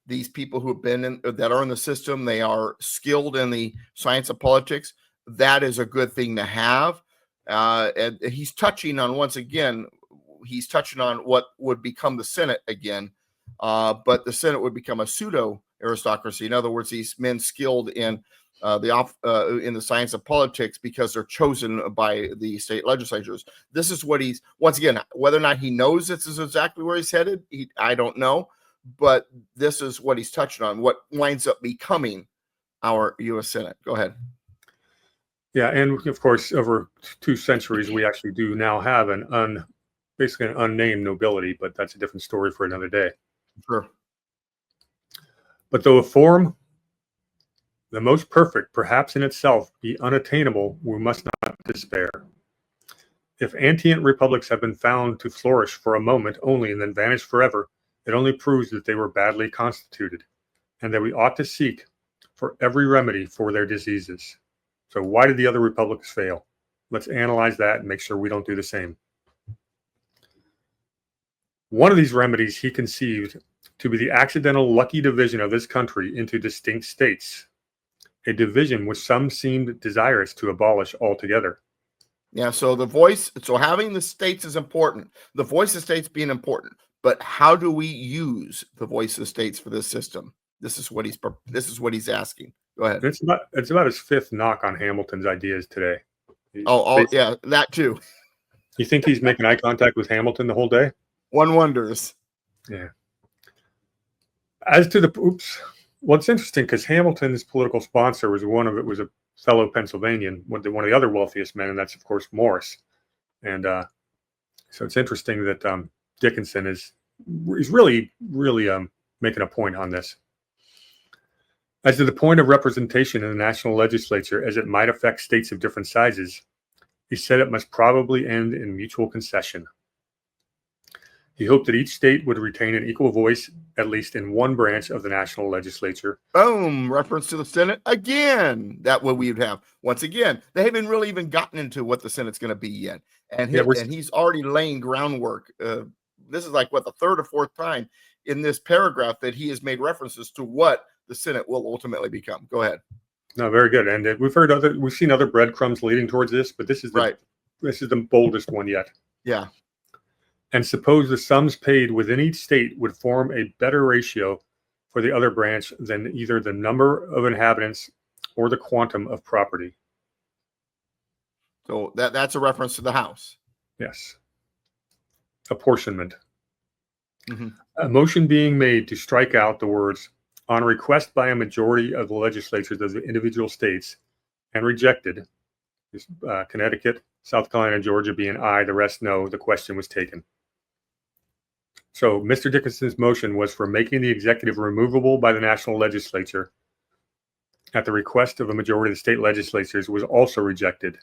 these people who have that are in the system, they are skilled in the science of politics. That is a good thing to have. And he's touching on, once again, what would become the Senate again. But the Senate would become a pseudo aristocracy. In other words, these men skilled in the science of politics because they're chosen by the state legislatures. This is what he's, once again, whether or not he knows this is exactly where he's headed, I don't know. But this is what he's touching on, what winds up becoming our U.S. Senate. Go ahead. Yeah, and of course, over 2 centuries, we actually do now have basically an unnamed nobility, but that's a different story for another day. Sure. But though a form The most perfect, perhaps in itself, be unattainable, we must not despair. If antient republics have been found to flourish for a moment only and then vanish forever, it only proves that they were badly constituted, and that we ought to seek for every remedy for their diseases. So why did the other republics fail? Let's analyze that and make sure we don't do the same. One of these remedies he conceived to be the accidental lucky division of this country into distinct states, a division which some seemed desirous to abolish altogether. Yeah, so having the states is important. The voice of states being important, but how do we use the voice of states for this system? This is what he's asking. Go ahead. It's about his fifth knock on Hamilton's ideas today. Yeah, that too. You think he's making eye contact with Hamilton the whole day? One wonders. Yeah. As to well, it's interesting because Hamilton's political sponsor was a fellow Pennsylvanian, one of the other wealthiest men, and that's of course Morris. And so it's interesting that Dickinson is really making a point on this. As to the point of representation in the national legislature as it might affect states of different sizes, he said it must probably end in mutual concession. He hoped that each state would retain an equal voice, at least in one branch of the national legislature. Boom, reference to the Senate again. That what we would have. Once again, they haven't really even gotten into what the Senate's going to be yet. And he's already laying groundwork. This is like the third or fourth time in this paragraph that he has made references to what the Senate will ultimately become. Go ahead. No, very good. And we've seen other breadcrumbs leading towards this, but this is the boldest one yet. Yeah. And suppose the sums paid within each state would form a better ratio for the other branch than either the number of inhabitants or the quantum of property. So that's a reference to the House. Yes. Apportionment. Mm-hmm. A motion being made to strike out the words on request by a majority of the legislatures of the individual states and rejected, Connecticut, South Carolina, Georgia being aye, the rest no, the question was taken. So Mr. Dickinson's motion was for making the executive removable by the national legislature at the request of a majority of the state legislatures was also rejected,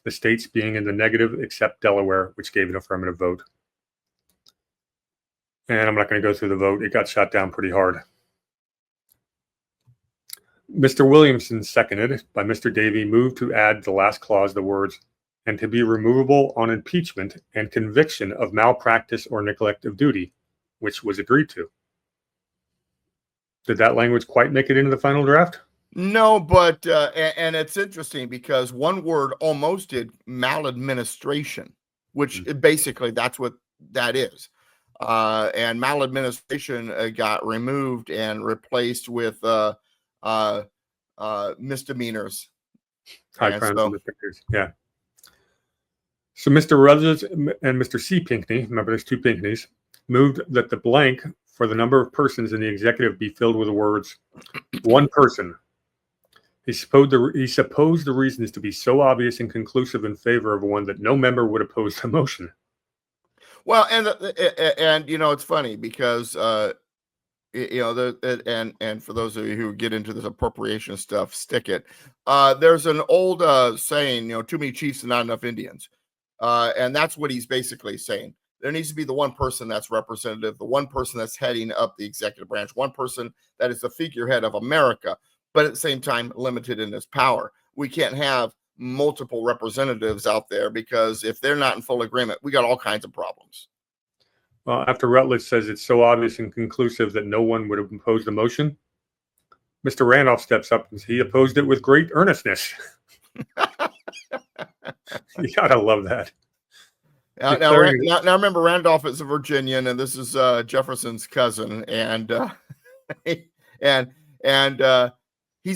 the states being in the negative except Delaware, which gave an affirmative vote. And I'm not going to go through the vote. It got shot down pretty hard. Mr. Williamson, seconded by Mr. Davey, moved to add the last clause the words, and to be removable on impeachment and conviction of malpractice or neglect of duty, which was agreed to. Did that language quite make it into the final draft? No, but and it's interesting because one word almost did, maladministration, which basically that's what that is. And maladministration got removed and replaced with misdemeanors. High crimes and misdemeanors. Yeah. So Mr. Rutledge and Mr. C. Pinckney, remember there's two Pinckneys, moved that the blank for the number of persons in the executive be filled with the words, one person. He supposed the reasons to be so obvious and conclusive in favor of one that no member would oppose the motion. Well, and it's funny because and for those of you who get into this appropriation stuff, stick it. There's an old saying, too many chiefs and not enough Indians. And that's what he's basically saying. There needs to be the one person that's representative, the one person that's heading up the executive branch, one person that is the figurehead of America, but at the same time limited in his power. We can't have multiple representatives out there because if they're not in full agreement, we got all kinds of problems. Well, after Rutledge says it's so obvious and conclusive that no one would have opposed the motion, Mr. Randolph steps up and he opposed it with great earnestness. You gotta love that. Now, remember, Randolph is a Virginian, and this is Jefferson's cousin, and he's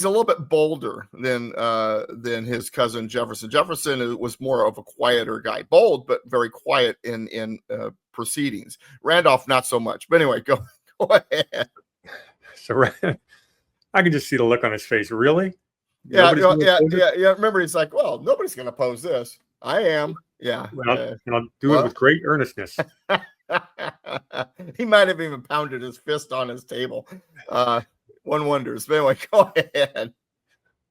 a little bit bolder than his cousin Jefferson. Jefferson was more of a quieter guy, bold but very quiet in proceedings. Randolph not so much. But anyway, go ahead. So I can just see the look on his face. Really? Yeah. Remember, he's like, "Well, nobody's going to oppose this. I am." Yeah. And I'll do it with great earnestness. He might have even pounded his fist on his table. One wonders. But anyway, go ahead.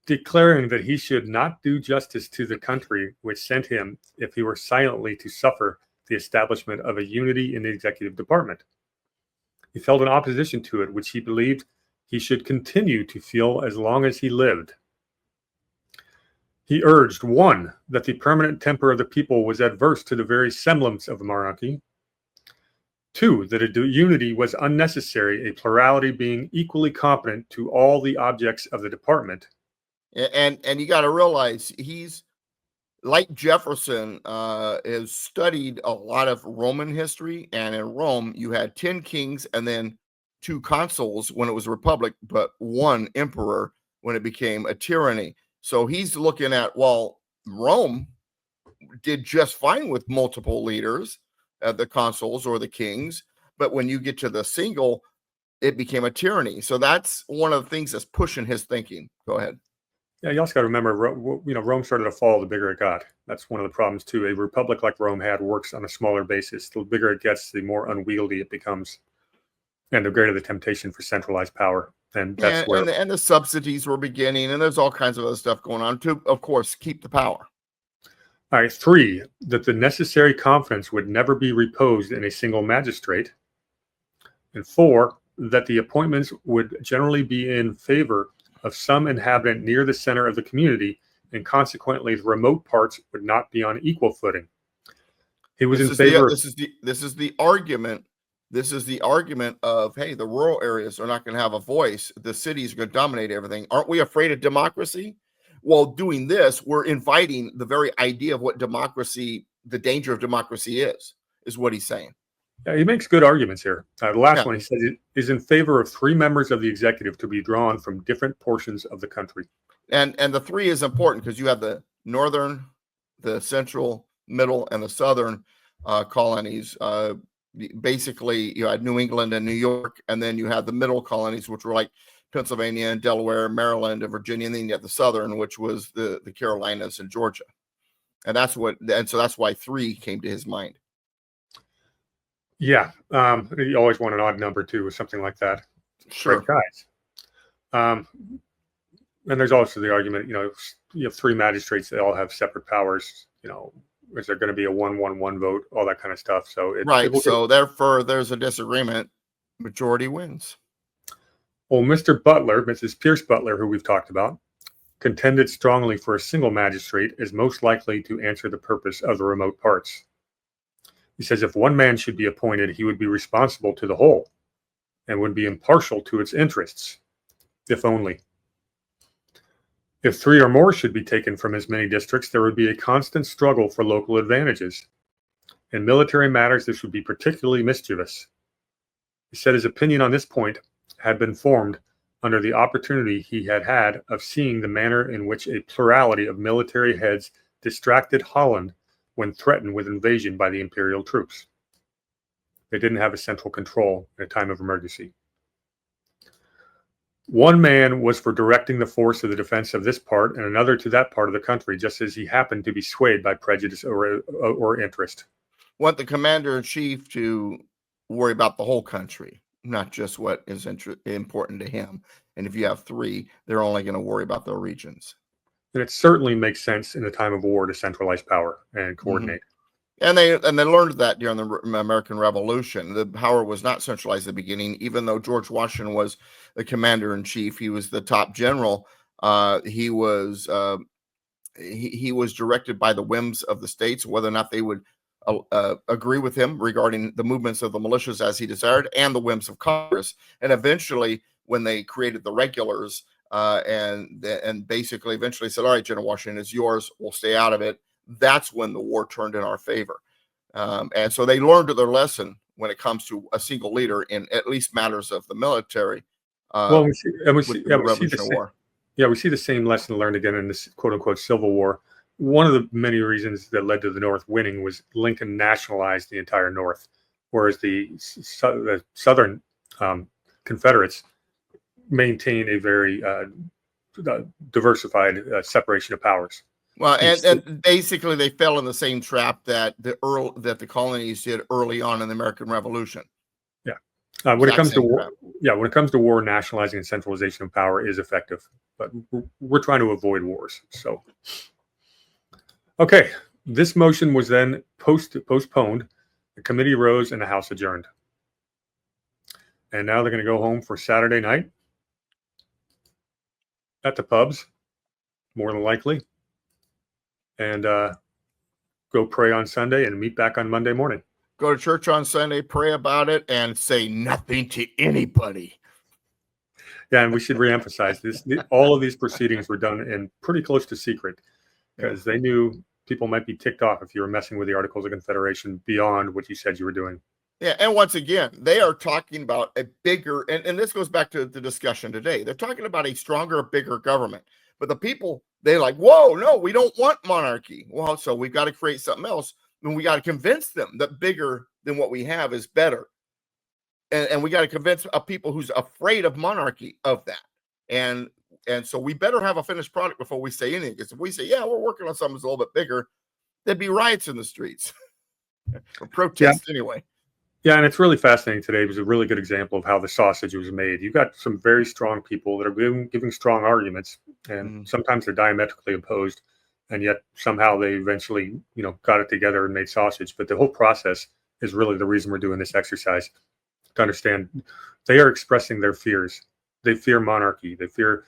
declaring that he should not do justice to the country which sent him if he were silently to suffer the establishment of a unity in the executive department. He felt an opposition to it, which he believed he should continue to feel as long as he lived. He urged, 1, that the permanent temper of the people was adverse to the very semblance of the monarchy. 2, that a unity was unnecessary, a plurality being equally competent to all the objects of the department. And you got to realize he's like Jefferson, has studied a lot of Roman history, and in Rome you had 10 kings and then 2 consuls when it was a republic, but 1 emperor when it became a tyranny. So he's looking at, well, Rome did just fine with multiple leaders, the consuls or the kings, but when you get to the single, it became a tyranny. So that's one of the things that's pushing his thinking. Go ahead. Yeah, you also got to remember, Rome started to fall the bigger it got. That's one of the problems too. A republic like Rome had works on a smaller basis. The bigger it gets, the more unwieldy it becomes, and the greater the temptation for centralized power. And that's where the subsidies were beginning, and there's all kinds of other stuff going on to, of course, keep the power. All right, 3, that the necessary confidence would never be reposed in a single magistrate. And 4, that the appointments would generally be in favor of some inhabitant near the center of the community, and consequently the remote parts would not be on equal footing. He was in favor. This is the argument. This is the argument of, hey, the rural areas are not going to have a voice. The cities are going to dominate everything. Aren't we afraid of democracy? Well, doing this, we're inviting the very idea of what democracy, the danger of democracy is what he's saying. Yeah, he makes good arguments here. The last one, he says, is in favor of 3 members of the executive to be drawn from different portions of the country. And the 3 is important because you have the northern, the central, middle, and the southern colonies. Basically, you had New England and New York, and then you had the middle colonies, which were like Pennsylvania and Delaware, Maryland, and Virginia, and then you had the southern, which was the Carolinas and Georgia. And so that's why 3 came to his mind. Yeah, you always want an odd number too, or something like that. Sure. Great guys. And there's also the argument, you have 3 magistrates that all have separate powers. Is there going to be a 1-1-1 vote? All that kind of stuff. So therefore, there's a disagreement. Majority wins. Well, Mrs. Pierce Butler, who we've talked about, contended strongly for a single magistrate as most likely to answer the purpose of the remote parts. He says if 1 man should be appointed, he would be responsible to the whole and would be impartial to its interests, if only. If 3 or more should be taken from as many districts, there would be a constant struggle for local advantages. In military matters, this would be particularly mischievous. He said his opinion on this point had been formed under the opportunity he had had of seeing the manner in which a plurality of military heads distracted Holland when threatened with invasion by the imperial troops. They didn't have a central control in a time of emergency. 1 man was for directing the force of the defense of this part, and another to that part of the country, just as he happened to be swayed by prejudice or interest. Want the commander-in-chief to worry about the whole country, not just what is important to him. And if you have 3, they're only going to worry about their regions. And it certainly makes sense in a time of war to centralize power and coordinate. And they learned that during the American Revolution. The power was not centralized at the beginning, even though George Washington was the commander-in-chief. He was the top general. He was directed by the whims of the states, whether or not they would agree with him regarding the movements of the militias as he desired, and the whims of Congress. And eventually, when they created the regulars, and basically eventually said, all right, General Washington, it's yours. We'll stay out of it. That's when the war turned in our favor. And so they learned their lesson when it comes to a single leader in at least matters of the military. We see the same lesson learned again in this quote unquote Civil War. One of the many reasons that led to the North winning was Lincoln nationalized the entire North, whereas the Southern Confederates maintained a very diversified separation of powers. Well, and basically they fell in the same trap that the colonies did early on in the American Revolution. Yeah, When it comes to same war, crap. when it comes to war, nationalizing and centralization of power is effective, but we're trying to avoid wars. So, okay, this motion was then postponed. The committee rose and the House adjourned. And now they're going to go home for Saturday night at the pubs, more than likely, and go pray on Sunday and meet back on Monday morning. Go to church on Sunday, pray about it, and say nothing to anybody. Yeah, and we should reemphasize this. All of these proceedings were done in pretty close to secret because they knew people might be ticked off if you were messing with the Articles of Confederation beyond what you said you were doing. Yeah, and once again, they are talking about a bigger, and this goes back to the discussion today. They're talking about a stronger, bigger government. But the people, they're like, whoa, no, we don't want monarchy. Well, so we've got to create something else. And we got to convince them that bigger than what we have is better. And we got to convince people who's afraid of monarchy of that. And so we better have a finished product before we say anything. Because if we say, yeah, we're working on something that's a little bit bigger, there'd be riots in the streets or protests anyway. Yeah, and it's really fascinating today. It was a really good example of how the sausage was made. You've got some very strong people that are giving strong arguments, and sometimes they're diametrically opposed, and yet somehow they eventually, got it together and made sausage. But the whole process is really the reason we're doing this exercise, to understand they are expressing their fears. They fear monarchy. They fear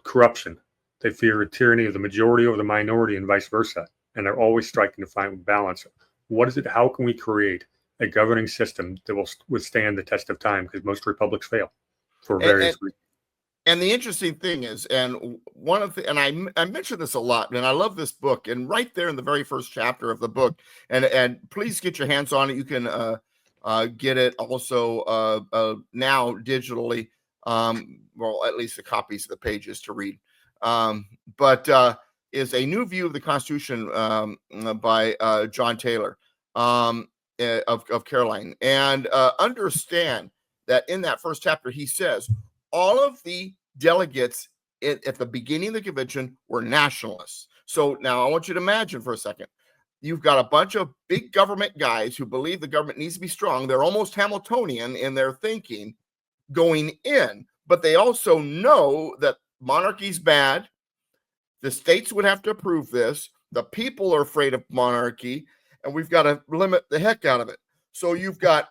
corruption. They fear tyranny of the majority over the minority and vice versa. And they're always striking to find balance. What is it? How can we create a governing system that will withstand the test of time? Because most republics fail for various reasons. And the interesting thing is, and one of the, and I mention this a lot, and I love this book, and right there in the very first chapter of the book, and please get your hands on it. You can get it also now digitally, well, at least the copies of the pages to read, but is A New View of the Constitution by John Taylor of Caroline. And understand that in that first chapter, he says, all of the delegates at the beginning of the convention were nationalists. So now I want you to imagine for a second, you've got a bunch of big government guys who believe the government needs to be strong. They're almost Hamiltonian in their thinking going in, but they also know that monarchy's bad. The states would have to approve this. The people are afraid of monarchy, and we've got to limit the heck out of it. So you've got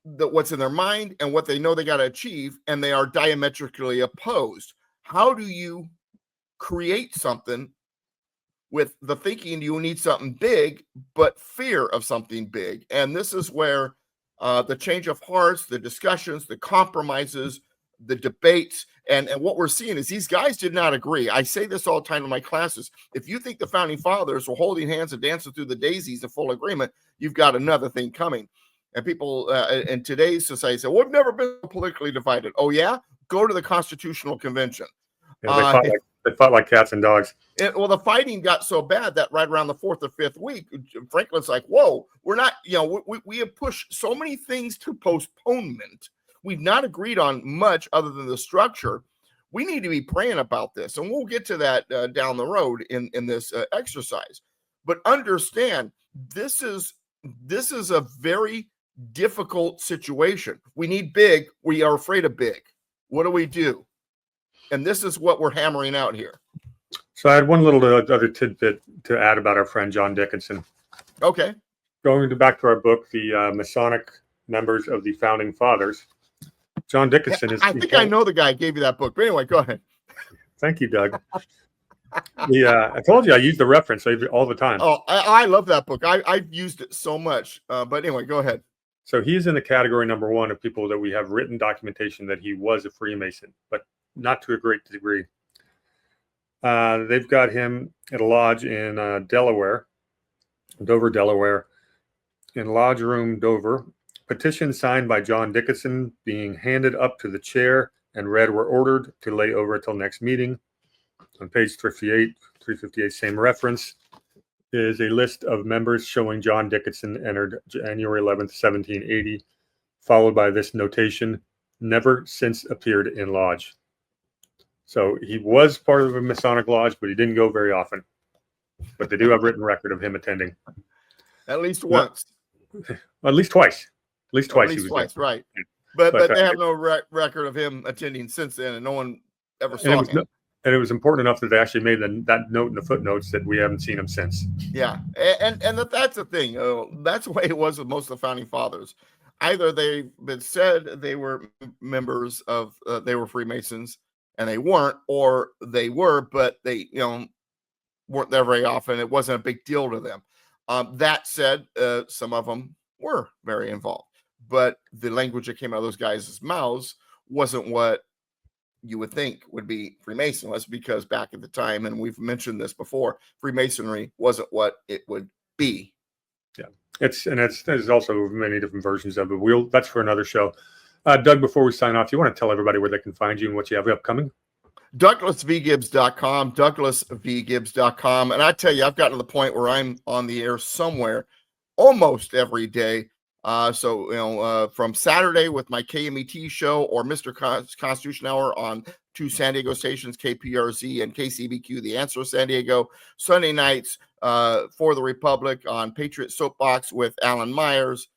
what's in their mind and what they know they got to achieve, and they are diametrically opposed. How do you create something with the thinking you need something big, but fear of something big? And this is where the change of hearts, the discussions, the compromises, the debates, and what we're seeing is these guys did not agree. I say this all the time in my classes. If you think the founding fathers were holding hands and dancing through the daisies in full agreement, you've got another thing coming. And people in today's society say, well, we've never been politically divided. Oh, yeah? Go to the Constitutional Convention. Yeah, they fought like cats and dogs. Well, the fighting got so bad that right around the fourth or fifth week, Franklin's like, whoa, we're not, we have pushed so many things to postponement. We've not agreed on much other than the structure. We need to be praying about this. And we'll get to that down the road in this exercise. But understand, this is a very difficult situation. We need big. We are afraid of big. What do we do? And this is what we're hammering out here. So I had one little other tidbit to add about our friend John Dickinson. Okay. Going back to our book, the Masonic members of the Founding Fathers. John Dickinson is. I think I know the guy who gave you that book. But anyway, go ahead. Thank you, Doug. I told you I use the reference all the time. Oh, I love that book. I've used it so much. But anyway, go ahead. So he's in the category number one of people that we have written documentation that he was a Freemason, but not to a great degree. They've got him at a lodge in Delaware, Dover, Delaware, in Lodge Room, Dover. Petition signed by John Dickinson being handed up to the chair and read were ordered to lay over until next meeting. On page 358, same reference, is a list of members showing John Dickinson entered January 11th, 1780, followed by this notation, never since appeared in lodge. So he was part of a Masonic lodge, but he didn't go very often. But they do have written record of him attending. At least once. At least twice. At least twice. Right. but they have no record of him attending since then, and no one ever saw him. And it was important enough that they actually made that note in the footnotes that we haven't seen him since. Yeah, and that's the thing. That's the way it was with most of the founding fathers. Either they've been said they were members of, they were Freemasons, and they weren't, or they were, but they weren't there very often. It wasn't a big deal to them. That said, some of them were very involved, but the language that came out of those guys' mouths wasn't what you would think would be Freemason. That's because back at the time, and we've mentioned this before, Freemasonry wasn't what it would be. Yeah, there's also many different versions of it. That's for another show. Doug, before we sign off, you want to tell everybody where they can find you and what you have upcoming? DouglasVGibbs.com, DouglasVGibbs.com. And I tell you, I've gotten to the point where I'm on the air somewhere almost every day. From Saturday with my KMET show or Mr. Constitution Hour on 2 San Diego stations, KPRZ and KCBQ, The Answer San Diego. Sunday nights for the Republic on Patriot Soapbox with Alan Myers.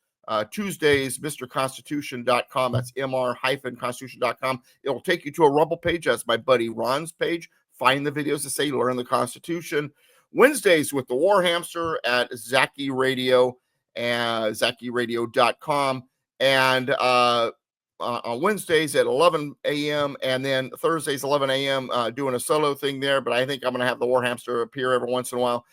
Tuesdays, MrConstitution.com. That's mr-constitution.com. It'll take you to a Rumble page. That's my buddy Ron's page. Find the videos that say Learn the Constitution. Wednesdays with the War Hamster at Zaki Radio. ZakiRadio.com, and on Wednesdays at 11 a.m. and then Thursdays 11 a.m. Doing a solo thing there. But I think I'm going to have the War Hamster appear every once in a while.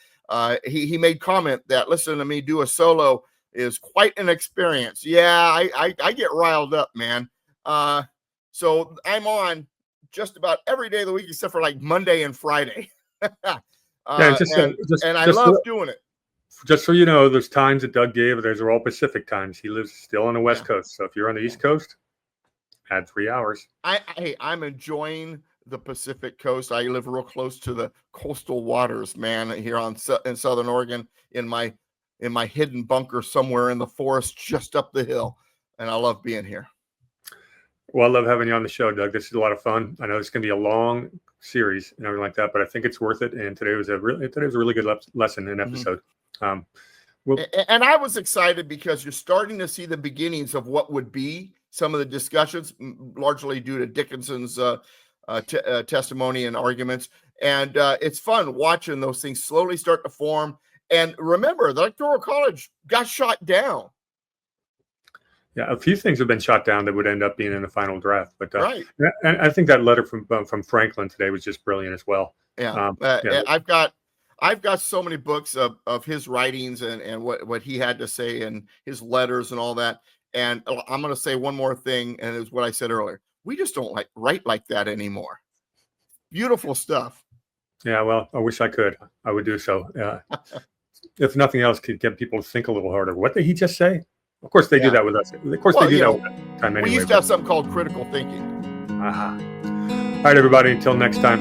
He made comment that listening to me do a solo is quite an experience. Yeah, I get riled up, man. So I'm on just about every day of the week except for like Monday and Friday. And I love doing it. Just so you know, there's times that Doug gave. Those are all Pacific times. He lives still on the West Coast. So if you're on the East Coast, add 3 hours. I'm enjoying the Pacific Coast. I live real close to the coastal waters, man, here in Southern Oregon, in my hidden bunker somewhere in the forest just up the hill. And I love being here. Well, I love having you on the show, Doug. This is a lot of fun. I know it's going to be a long series and everything like that, but I think it's worth it. And today was a really good lesson and episode. And I was excited because you're starting to see the beginnings of what would be some of the discussions, largely due to Dickinson's testimony and arguments. And it's fun watching those things slowly start to form. And remember, the Electoral College got shot down. Yeah, a few things have been shot down that would end up being in the final draft. But right. And I think that letter from Franklin today was just brilliant as well. Yeah, I've got so many books of his writings and what he had to say and his letters and all that. And I'm going to say one more thing, and it's what I said earlier. We just don't write like that anymore. Beautiful stuff. Yeah, well, I wish I could. I would do so. If nothing else, could get people to think a little harder. What did he just say? Of course, they do that with us. Of course, they do that with time anyway. We used to have something called critical thinking. All right, everybody. Until next time,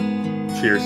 cheers.